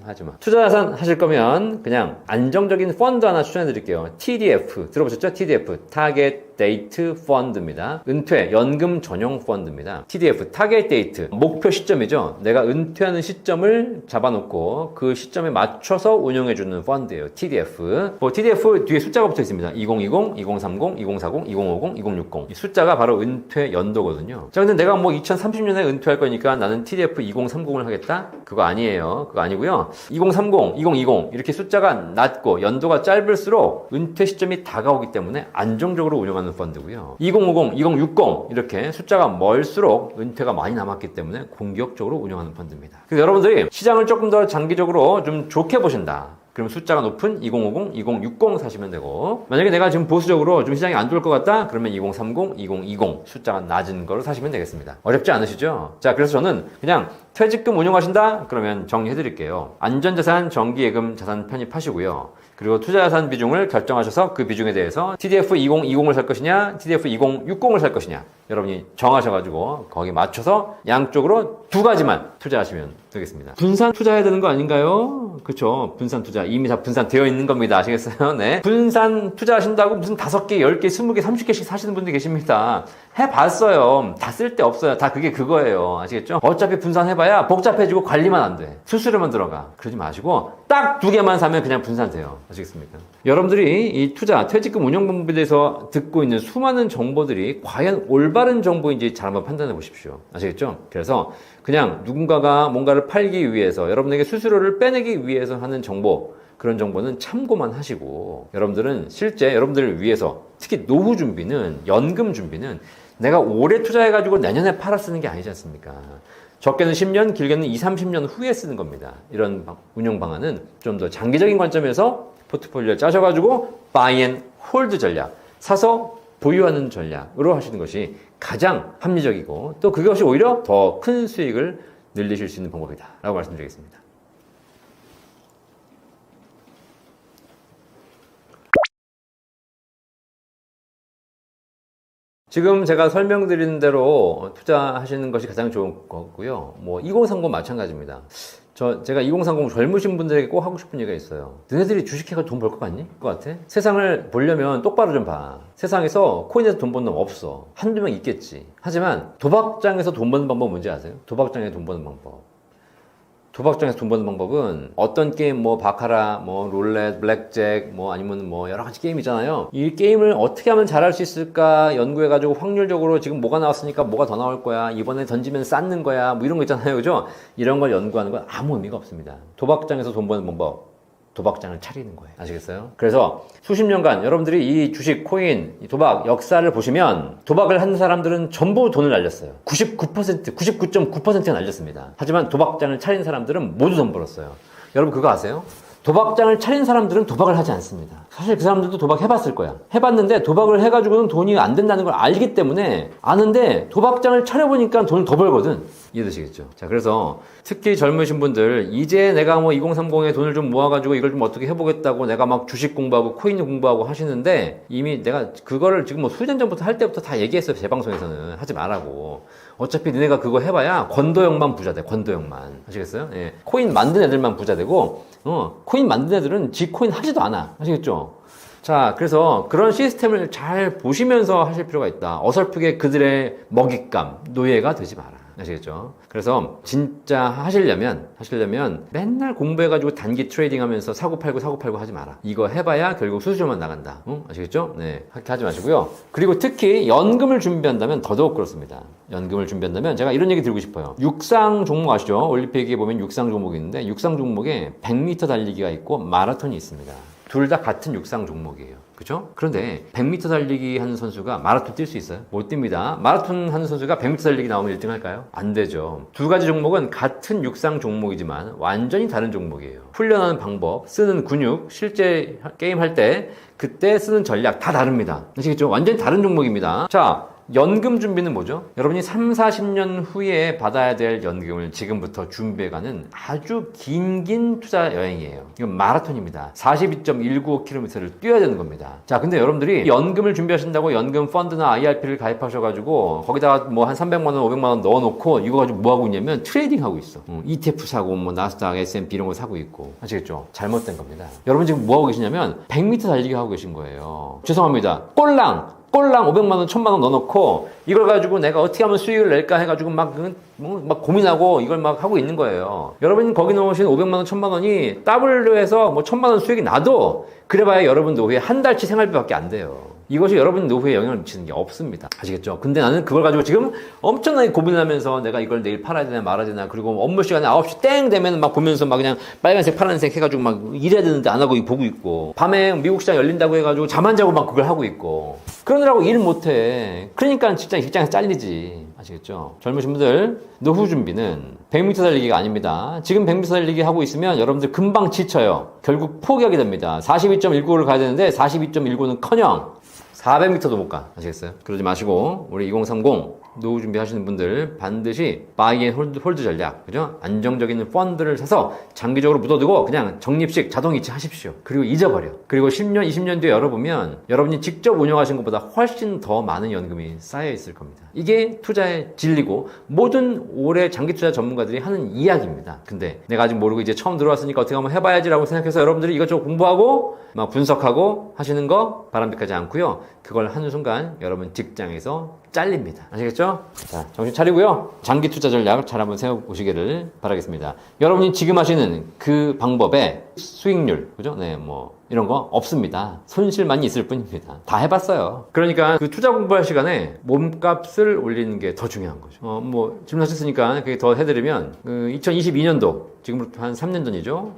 하지마. 투자자산 하실 거면 그냥 안정적인 펀드 하나 추천해 드릴게요. TDF 들어보셨죠? TDF 타겟 데이트 펀드입니다. 은퇴 연금 전용 펀드입니다. TDF 타겟 데이트 목표 시점이죠. 내가 은퇴하는 시점을 잡아놓고 그 시점에 맞춰서 운용해주는 펀드예요. TDF. TDF 뒤에 숫자가 붙어 있습니다. 2020, 2030, 2040, 2050, 2060. 이 숫자가 바로 은퇴 연도거든요. 자, 근데 내가 뭐 2030년에 은퇴할 거니까 나는 TDF 2030을 하겠다? 그거 아니에요. 그거 아니고요. 2030, 2020 이렇게 숫자가 낮고 연도가 짧을수록 은퇴 시점이 다가오기 때문에 안정적으로 운영하는 펀드고요. 2050, 2060 이렇게 숫자가 멀수록 은퇴가 많이 남았기 때문에 공격적으로 운영하는 펀드입니다. 그래서 여러분들이 시장을 조금 더 장기적으로 좀 좋게 보신다. 그럼 숫자가 높은 2050, 2060 사시면 되고, 만약에 내가 지금 보수적으로 좀 시장이 안 좋을 것 같다? 그러면 2030, 2020 숫자가 낮은 거를 사시면 되겠습니다. 어렵지 않으시죠? 자, 그래서 저는 그냥 퇴직금 운용하신다? 그러면 정리해 드릴게요. 안전자산, 정기예금 자산 편입하시고요. 그리고 투자자산 비중을 결정하셔서 그 비중에 대해서 TDF 2020을 살 것이냐, TDF 2060을 살 것이냐 여러분이 정하셔가지고 거기 맞춰서 양쪽으로 두 가지만 투자하시면 되겠습니다. 분산 투자해야 되는 거 아닌가요? 그렇죠. 분산 투자 이미 다 분산되어 있는 겁니다. 아시겠어요? 네. 분산 투자하신다고 무슨 5개, 10개, 20개, 30개씩 사시는 분들 계십니다. 해봤어요. 다 쓸데없어요. 다 그게 그거예요. 아시겠죠? 어차피 분산해봐야 복잡해지고 관리만 안 돼. 수수료만 들어가. 그러지 마시고 딱 2개만 사면 그냥 분산돼요. 아시겠습니까? 여러분들이 이 투자, 퇴직금 운영 방법에 대해서 듣고 있는 수많은 정보들이 과연 올바른 정보인지 잘 한번 판단해 보십시오. 아시겠죠? 그래서 그냥 누군가가 뭔가를 팔기 위해서 여러분에게 수수료를 빼내기 위해서 하는 정보, 그런 정보는 참고만 하시고 여러분들은 실제 여러분들을 위해서 특히 노후 준비는, 연금 준비는 내가 올해 투자해가지고 내년에 팔아 쓰는 게 아니지 않습니까? 적게는 10년, 길게는 20, 30년 후에 쓰는 겁니다. 이런 운용 방안은 좀 더 장기적인 관점에서 포트폴리오를 짜셔가지고 buy and hold 전략, 사서 보유하는 전략으로 하시는 것이 가장 합리적이고 또 그것이 오히려 더 큰 수익을 늘리실 수 있는 방법이다 라고 말씀드리겠습니다. 지금 제가 설명드리는 대로 투자하시는 것이 가장 좋은 거고요. 뭐 2030 마찬가지입니다. 제가 2030 젊으신 분들에게 꼭 하고 싶은 얘기가 있어요. 너네들이 주식해가 돈 벌 것 같니? 것 같아? 세상을 보려면 똑바로 좀 봐. 세상에서 코인에서 돈 버는 놈 없어. 한두 명 있겠지. 하지만 도박장에서 돈 버는 방법 뭔지 아세요? 도박장에서 돈 버는 방법. 도박장에서 돈 버는 방법은 어떤 게임 뭐 바카라, 뭐 롤렛, 블랙잭, 뭐 아니면 뭐 여러 가지 게임 있잖아요. 이 게임을 어떻게 하면 잘할 수 있을까 연구해가지고 확률적으로 지금 뭐가 나왔으니까 뭐가 더 나올 거야. 이번에 던지면 쌓는 거야. 뭐 이런 거 있잖아요. 그죠? 이런 걸 연구하는 건 아무 의미가 없습니다. 도박장에서 돈 버는 방법. 도박장을 차리는 거예요. 아시겠어요? 그래서 수십 년간 여러분들이 이 주식, 코인, 이 도박 역사를 보시면 도박을 하는 사람들은 전부 돈을 날렸어요. 99%, 99.9%가 날렸습니다. 하지만 도박장을 차린 사람들은 모두 돈 벌었어요. 여러분 그거 아세요? 도박장을 차린 사람들은 도박을 하지 않습니다. 사실 그 사람들도 도박 해봤을 거야. 해봤는데 도박을 해가지고는 돈이 안 된다는 걸 알기 때문에 아는데 도박장을 차려보니까 돈을 더 벌거든. 이해되시겠죠? 자, 그래서 특히 젊으신 분들 이제 내가 뭐 2030에 돈을 좀 모아가지고 이걸 좀 어떻게 해보겠다고 내가 막 주식 공부하고 코인 공부하고 하시는데 이미 내가 그거를 지금 뭐 수년 전부터 할 때부터 다 얘기했어요. 제 방송에서는 하지 말라고. 어차피 너네가 그거 해봐야 권도형만 부자 돼. 권도형만. 아시겠어요? 예. 코인 만든 애들만 부자 되고 코인 만든 애들은 지 코인 하지도 않아. 아시겠죠? 자, 그래서 그런 시스템을 잘 보시면서 하실 필요가 있다. 어설프게 그들의 먹잇감, 노예가 되지 마라. 아시겠죠? 그래서 진짜 하시려면 맨날 공부해가지고 단기 트레이딩 하면서 사고 팔고 하지 마라. 이거 해봐야 결국 수수료만 나간다. 응? 아시겠죠? 네. 그렇게 하지 마시고요. 그리고 특히 연금을 준비한다면 더더욱 그렇습니다. 연금을 준비한다면 제가 이런 얘기 드리고 싶어요. 육상 종목 아시죠? 올림픽에 보면 육상 종목이 있는데 육상 종목에 100m 달리기가 있고 마라톤이 있습니다. 둘 다 같은 육상 종목이에요. 그죠? 그런데 100m 달리기 하는 선수가 마라톤 뛸 수 있어요? 못 뜁니다. 마라톤 하는 선수가 100m 달리기 나오면 1등 할까요? 안 되죠. 두 가지 종목은 같은 육상 종목이지만 완전히 다른 종목이에요. 훈련하는 방법, 쓰는 근육, 실제 게임 할 때 그때 쓰는 전략 다 다릅니다. 아시겠죠? 완전히 다른 종목입니다. 자, 연금 준비는 뭐죠? 여러분이 3, 40년 후에 받아야 될 연금을 지금부터 준비해가는 아주 긴 투자 여행이에요. 이건 마라톤입니다. 42.195km를 뛰어야 되는 겁니다. 자, 근데 여러분들이 연금을 준비하신다고 연금 펀드나 IRP를 가입하셔가지고 거기다가 뭐 한 300만 원, 500만 원 넣어놓고 이거 가지고 뭐 하고 있냐면 트레이딩 하고 있어. ETF 사고 뭐 나스닥, S&P 이런 거 사고 있고. 아시겠죠? 잘못된 겁니다. 여러분 지금 뭐 하고 계시냐면 100m 달리기 하고 계신 거예요. 죄송합니다. 꼴랑 500만 원, 1000만 원 넣어놓고 이걸 가지고 내가 어떻게 하면 수익을 낼까 해가지고 막 고민하고 이걸 막 하고 있는 거예요. 여러분 거기 넣으신 500만 원, 1000만 원이 W해서 뭐 1000만 원 수익이 나도 그래봐야 여러분 노후에 한 달치 생활비밖에 안 돼요. 이것이 여러분 노후에 영향을 미치는 게 없습니다. 아시겠죠? 근데 나는 그걸 가지고 지금 엄청나게 고민하면서 내가 이걸 내일 팔아야 되나 말아야 되나 그리고 업무 시간에 9시 땡 되면 막 보면서 막 그냥 빨간색 파란색 해가지고 막 일해야 되는데 안 하고 보고 있고 밤에 미국 시장 열린다고 해가지고 잠 안 자고 막 그걸 하고 있고 그러느라고 일 못해. 그러니까 직장에서 잘리지. 아시겠죠? 젊으신 분들 노후 준비는 100m 달리기가 아닙니다. 지금 100m 달리기 하고 있으면 여러분들 금방 지쳐요. 결국 포기하게 됩니다. 42.195를 가야 되는데 42.195는 커녕 400m도 못 가. 아시겠어요? 그러지 마시고 우리 2030 노후 준비하시는 분들 반드시 바이 앤 홀드 전략, 그죠? 안정적인 펀드를 사서 장기적으로 묻어두고 그냥 적립식 자동 이체 하십시오. 그리고 잊어버려. 그리고 10년, 20년 뒤에 열어보면 여러분이 직접 운영하신 것보다 훨씬 더 많은 연금이 쌓여 있을 겁니다. 이게 투자의 진리고 모든 오래 장기 투자 전문가들이 하는 이야기입니다. 근데 내가 아직 모르고 이제 처음 들어왔으니까 어떻게 한번 해봐야지라고 생각해서 여러분들이 이것저것 공부하고 막 분석하고 하시는 거 바람직하지 않고요. 그걸 한순간 여러분 직장에서 잘립니다. 아시겠죠? 자, 정신 차리고요. 장기 투자 전략 잘 한번 세워 보시기를 바라겠습니다. 여러분이 지금 하시는 그 방법에 수익률, 그죠? 네, 뭐 이런 거 없습니다. 손실만 있을 뿐입니다. 다 해봤어요. 그러니까 그 투자 공부할 시간에 몸값을 올리는 게 더 중요한 거죠. 뭐 질문하셨으니까 그게 더 해드리면 2022년도 지금부터 한 3년 전이죠.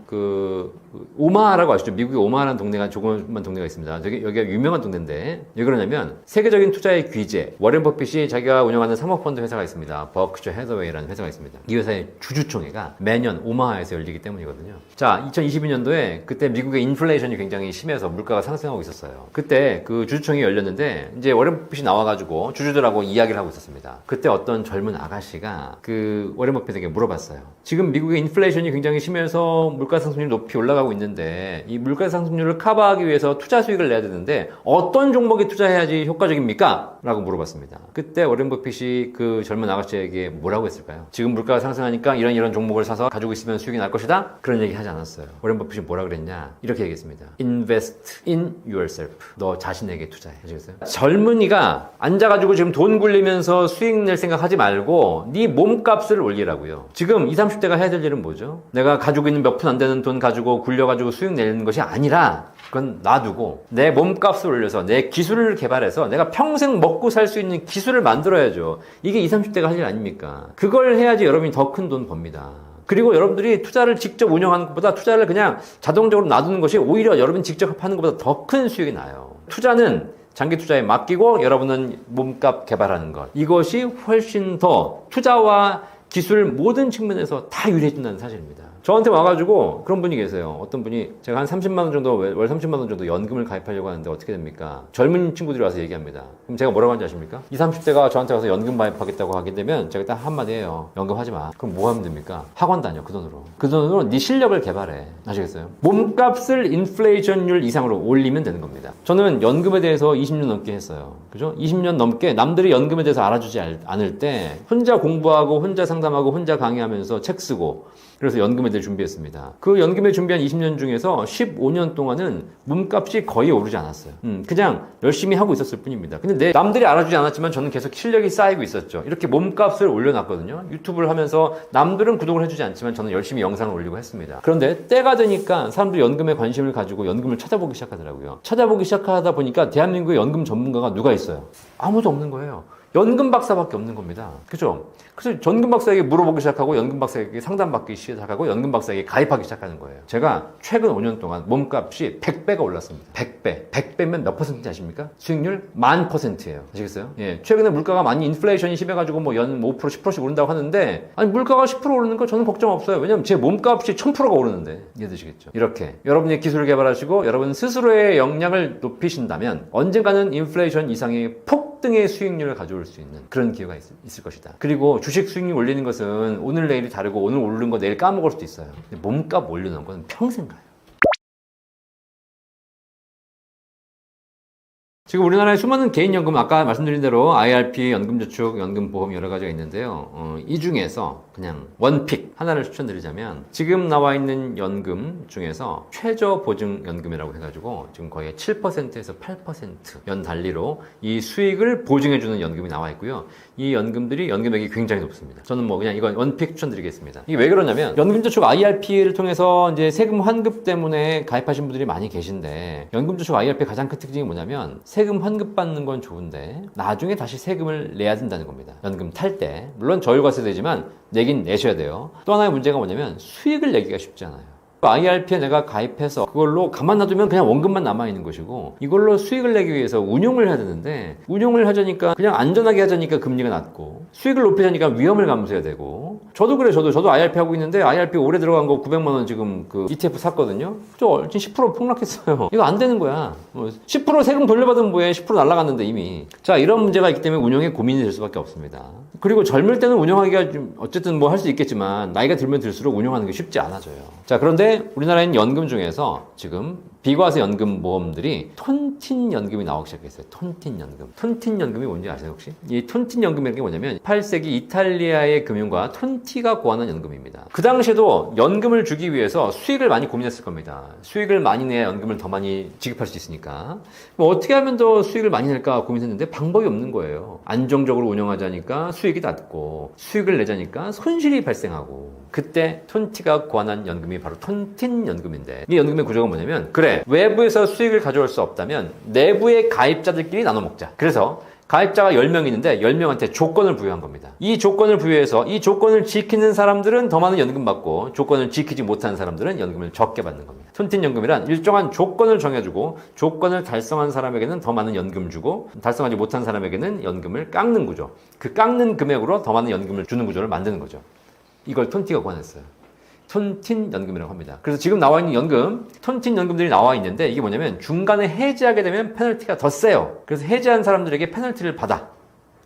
오마하라고 아시죠? 미국에 오마하라는 동네가 조그만 동네가 있습니다. 여기가 유명한 동네인데 왜 그러냐면 세계적인 투자의 귀재 워렌 버핏이 자기가 운영하는 사모펀드 회사가 있습니다. 버크셔 해서웨이라는 회사가 있습니다. 이 회사의 주주총회가 매년 오마하에서 열리기 때문이거든요. 자, 2022년도에 그때 미국의 인플레이션이 굉장히 심해서 물가가 상승하고 있었어요. 그때 그 주주총회 열렸는데 이제 워렌 버핏이 나와가지고 주주들하고 이야기를 하고 있었습니다. 그때 어떤 젊은 아가씨가 그 워렌 버핏에게 물어봤어요. 지금 미국의 인플레이션이 굉장히 심해서 물가 상승률이 높이 올라가고 있는데 이 물가 상승률을 커버하기 위해서 투자 수익을 내야 되는데 어떤 종목에 투자해야지 효과적입니까? 라고 물어봤습니다. 그때 워렌 버핏이 그 젊은 아가씨에게 뭐라고 했을까요? 지금 물가가 상승하니까 이런 종목을 사서 가지고 있으면 수익이 날 것이다? 그런 얘기 하지 않았어요. 워렌 버핏이 뭐라 그랬냐? 이렇게 얘기했습니다. Invest in yourself. 너 자신에게 투자해. 아시겠어요? 젊은이가 앉아가지고 지금 돈 굴리면서 수익 낼 생각하지 말고 네 몸값을 올리라고요. 지금 20, 30대가 해야 될 일은 뭐죠? 내가 가지고 있는 몇 푼 안 되는 돈 가지고 굴려가지고 수익 내는 것이 아니라 그건 놔두고 내 몸값을 올려서 내 기술을 개발해서 내가 평생 먹고 살 수 있는 기술을 만들어야죠. 이게 20, 30대가 할 일 아닙니까? 그걸 해야지 여러분이 더 큰 돈 법니다. 그리고 여러분들이 투자를 직접 운영하는 것보다 투자를 그냥 자동적으로 놔두는 것이 오히려 여러분이 직접 하는 것보다 더 큰 수익이 나요. 투자는 장기 투자에 맡기고 여러분은 몸값 개발하는 것. 이것이 훨씬 더 투자와 기술 모든 측면에서 다 유리해진다는 사실입니다. 저한테 와가지고 그런 분이 계세요. 어떤 분이 제가 한 30만 원 정도 월 30만 원 정도 연금을 가입하려고 하는데 어떻게 됩니까? 젊은 친구들이 와서 얘기합니다. 그럼 제가 뭐라고 하는지 아십니까? 20, 30대가 저한테 와서 연금 가입하겠다고 하게 되면 제가 딱 한마디 해요. 연금 하지 마. 그럼 뭐 하면 됩니까? 학원 다녀. 그 돈으로. 그 돈으로 네 실력을 개발해. 아시겠어요? 몸값을 인플레이션율 이상으로 올리면 되는 겁니다. 저는 연금에 대해서 20년 넘게 했어요. 그죠? 20년 넘게 남들이 연금에 대해서 알아주지 않을 때 혼자 공부하고 혼자 상담하고 혼자 강의하면서 책 쓰고 그래서 연금에 연금에 준비했습니다. 그 연금에 준비한 20년 중에서 15년 동안은 몸값이 거의 오르지 않았어요. 그냥 열심히 하고 있었을 뿐입니다. 근데 남들이 알아주지 않았지만 저는 계속 실력이 쌓이고 있었죠. 이렇게 몸값을 올려놨거든요. 유튜브를 하면서 남들은 구독을 해주지 않지만 저는 열심히 영상을 올리고 했습니다. 그런데 때가 되니까 사람들이 연금에 관심을 가지고 연금을 찾아보기 시작하더라고요. 찾아보기 시작하다 보니까 대한민국의 연금 전문가가 누가 있어요? 아무도 없는 거예요. 연금 박사밖에 없는 겁니다. 그죠? 그래서 연금 박사에게 물어보기 시작하고 연금 박사에게 상담받기 시작하고 연금 박사에게 가입하기 시작하는 거예요. 제가 최근 5년 동안 몸값이 100배가 올랐습니다. 100배. 100배면 몇 퍼센트인지 아십니까? 수익률 10,000%예요. 아시겠어요? 예. 최근에 물가가 많이 인플레이션이 심해가지고 뭐 연 5%, 10%씩 오른다고 하는데 아니 물가가 10% 오르는 거 저는 걱정 없어요. 왜냐면 제 몸값이 1000%가 오르는데 이해되시겠죠? 이렇게 여러분이 기술을 개발하시고 여러분 스스로의 역량을 높이신다면 언젠가는 인플레이션 이상의 폭등의 수익률을 가져올 수 있는 그런 기회가 있을 것이다. 그리고 주식 수익률 올리는 것은 오늘 내일이 다르고 오늘 오른 거 내일 까먹을 수도 있어요. 근데 몸값 올려놓은 건 평생 가요. 지금 우리나라에 수많은 개인연금, 아까 말씀드린 대로 IRP, 연금저축, 연금보험 여러 가지가 있는데요. 이 중에서 그냥 원픽 하나를 추천드리자면 지금 나와 있는 연금 중에서 최저보증연금이라고 해가지고 지금 거의 7%에서 8% 연달리로 이 수익을 보증해주는 연금이 나와 있고요. 이 연금들이 연금액이 굉장히 높습니다. 저는 뭐 그냥 이건 원픽 추천드리겠습니다. 이게 왜 그러냐면 연금저축 IRP를 통해서 이제 세금 환급 때문에 가입하신 분들이 많이 계신데 연금저축 IRP의 가장 큰 특징이 뭐냐면 세금 환급 받는 건 좋은데 나중에 다시 세금을 내야 된다는 겁니다. 연금 탈 때. 물론 저율과세되지만 내긴 내셔야 돼요. 또 하나의 문제가 뭐냐면 수익을 내기가 쉽지 않아요. IRP에 내가 가입해서 그걸로 가만 놔두면 그냥 원금만 남아있는 것이고 이걸로 수익을 내기 위해서 운용을 해야 되는데 운용을 하자니까 그냥 안전하게 하자니까 금리가 낮고 수익을 높이자니까 위험을 감수해야 되고 저도 그래 저도 IRP 하고 있는데 IRP 올해 들어간 거 900만 원 지금 그 ETF 샀거든요. 저 10% 폭락했어요. 이거 안 되는 거야. 10% 세금 돌려받으면 뭐해. 10% 날라갔는데 이미. 자, 이런 문제가 있기 때문에 운용에 고민이 될 수밖에 없습니다. 그리고 젊을 때는 운용하기가 좀 어쨌든 뭐 할 수 있겠지만 나이가 들면 들수록 운용하는 게 쉽지 않아져요. 자, 그런데 우리나라에는 연금 중에서 지금 비과세 연금 보험들이 톤틴 연금이 나오기 시작했어요. 톤틴 연금. 톤틴 연금이 뭔지 아세요 혹시? 이 톤틴 연금이라는 게 뭐냐면 18세기 이탈리아의 금융가 톤티가 고안한 연금입니다. 그 당시에도 연금을 주기 위해서 수익을 많이 고민했을 겁니다. 수익을 많이 내야 연금을 더 많이 지급할 수 있으니까 뭐 어떻게 하면 더 수익을 많이 낼까 고민했는데 방법이 없는 거예요. 안정적으로 운영하자니까 수익이 낮고 수익을 내자니까 손실이 발생하고 그때 톤티가 고안한 연금이 바로 톤틴 연금인데 이 연금의 구조가 뭐냐면 그래 외부에서 수익을 가져올 수 없다면 내부의 가입자들끼리 나눠 먹자. 그래서 가입자가 10명 있는데 10명한테 조건을 부여한 겁니다. 이 조건을 부여해서 이 조건을 지키는 사람들은 더 많은 연금 받고 조건을 지키지 못하는 사람들은 연금을 적게 받는 겁니다. 톤틴 연금이란 일정한 조건을 정해주고 조건을 달성한 사람에게는 더 많은 연금 주고 달성하지 못한 사람에게는 연금을 깎는 구조. 그 깎는 금액으로 더 많은 연금을 주는 구조를 만드는 거죠. 이걸 톤티가 고안했어요. 톤틴 연금이라고 합니다. 그래서 지금 나와 있는 연금, 톤틴 연금들이 나와 있는데 이게 뭐냐면 중간에 해지하게 되면 페널티가 더 세요. 그래서 해지한 사람들에게 페널티를 받아.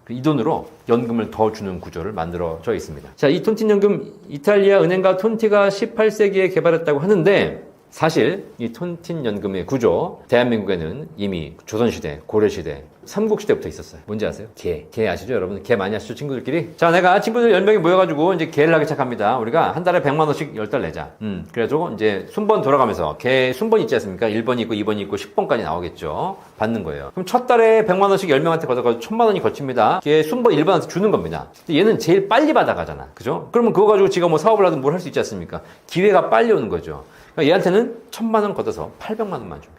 이 돈으로 연금을 더 주는 구조를 만들어져 있습니다. 자, 이 톤틴 연금 이탈리아 은행가 톤티가 18세기에 개발했다고 하는데 사실 이 톤틴 연금의 구조 대한민국에는 이미 조선시대, 고려시대, 삼국시대부터 있었어요. 뭔지 아세요? 개 아시죠 여러분? 개 많이 아시죠 친구들끼리? 자, 내가 친구들 10명이 모여가지고 이제 개를 하기 시작합니다. 우리가 한 달에 100만 원씩 10달 내자. 그래가지고 이제 순번 돌아가면서 개 순번 있지 않습니까? 1번이 있고 2번이 있고 10번까지 나오겠죠. 받는 거예요. 그럼 첫 달에 100만 원씩 10명한테 걷어가지고 1000만 원이 거칩니다. 걔 순번 1번한테 주는 겁니다. 근데 얘는 제일 빨리 받아가잖아. 그죠? 그러면 그거 가지고 지가 뭐 사업을 하든 뭘 할 수 있지 않습니까? 기회가 빨리 오는 거죠. 그러니까 얘한테는 1000만 원 걷어서 800만 원만 줍니다.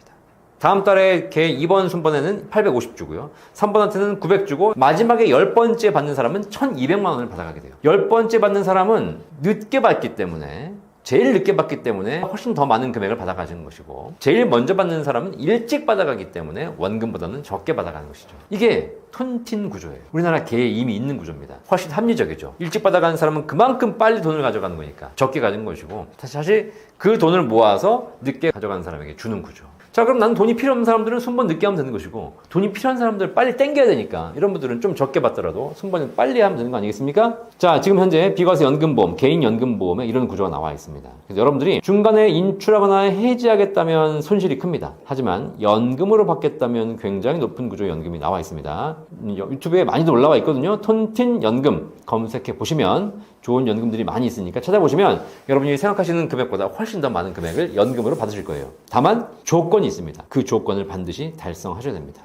다음 달에 걔 2번 순번에는 850 주고요. 3번한테는 900 주고 마지막에 10번째 받는 사람은 1200만 원을 받아가게 돼요. 10번째 받는 사람은 늦게 받기 때문에 제일 늦게 받기 때문에 훨씬 더 많은 금액을 받아가는 것이고 제일 먼저 받는 사람은 일찍 받아가기 때문에 원금보다는 적게 받아가는 것이죠. 이게 톤틴 구조예요. 우리나라 개에 이미 있는 구조입니다. 훨씬 합리적이죠. 일찍 받아가는 사람은 그만큼 빨리 돈을 가져가는 거니까 적게 가진 것이고 사실 그 돈을 모아서 늦게 가져가는 사람에게 주는 구조. 자, 그럼 나는 돈이 필요 없는 사람들은 순번 늦게 하면 되는 것이고 돈이 필요한 사람들 빨리 땡겨야 되니까 이런 분들은 좀 적게 받더라도 순번을 빨리 하면 되는 거 아니겠습니까? 자, 지금 현재 비과세 연금보험, 개인 연금보험에 이런 구조가 나와 있습니다. 그래서 여러분들이 중간에 인출하거나 해지하겠다면 손실이 큽니다. 하지만 연금으로 받겠다면 굉장히 높은 구조의 연금이 나와 있습니다. 유튜브에 많이도 올라와 있거든요. 톤틴 연금 검색해 보시면 좋은 연금들이 많이 있으니까 찾아보시면 여러분이 생각하시는 금액보다 훨씬 더 많은 금액을 연금으로 받으실 거예요. 다만 조건이 있습니다. 그 조건을 반드시 달성하셔야 됩니다.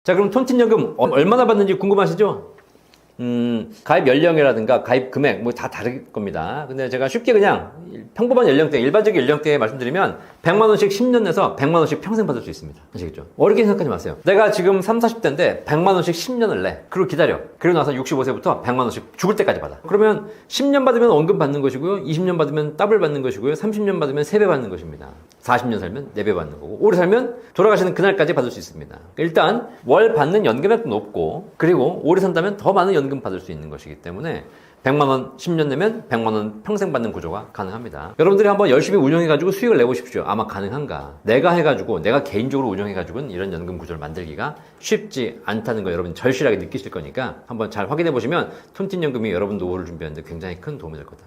자, 그럼 톤틴연금 얼마나 받는지 궁금하시죠? 가입 연령이라든가 가입 금액 뭐 다 다를 겁니다. 근데 제가 쉽게 그냥 평범한 연령대, 일반적인 연령대에 말씀드리면 100만 원씩 10년 내서 100만 원씩 평생 받을 수 있습니다. 아시겠죠? 어렵게 생각하지 마세요. 내가 지금 30, 40대인데 100만 원씩 10년을 내. 그리고 기다려. 그리고 나서 65세부터 100만 원씩 죽을 때까지 받아. 그러면 10년 받으면 원금 받는 것이고요. 20년 받으면 더블 받는 것이고요. 30년 받으면 3배 받는 것입니다. 40년 살면 4배 받는 거고, 오래 살면 돌아가시는 그날까지 받을 수 있습니다. 일단 월 받는 연금액도 높고, 그리고 오래 산다면 더 많은 연금 받을 수 있는 것이기 때문에 100만 원 10년 내면 100만 원 평생 받는 구조가 가능합니다. 여러분들이 한번 열심히 운영해가지고 수익을 내보십시오. 아마 가능한가? 내가 해가지고, 내가 개인적으로 운영해가지고는 이런 연금 구조를 만들기가 쉽지 않다는 거 여러분 절실하게 느끼실 거니까 한번 잘 확인해 보시면 톤틴연금이 여러분 노후를 준비하는데 굉장히 큰 도움이 될 거다.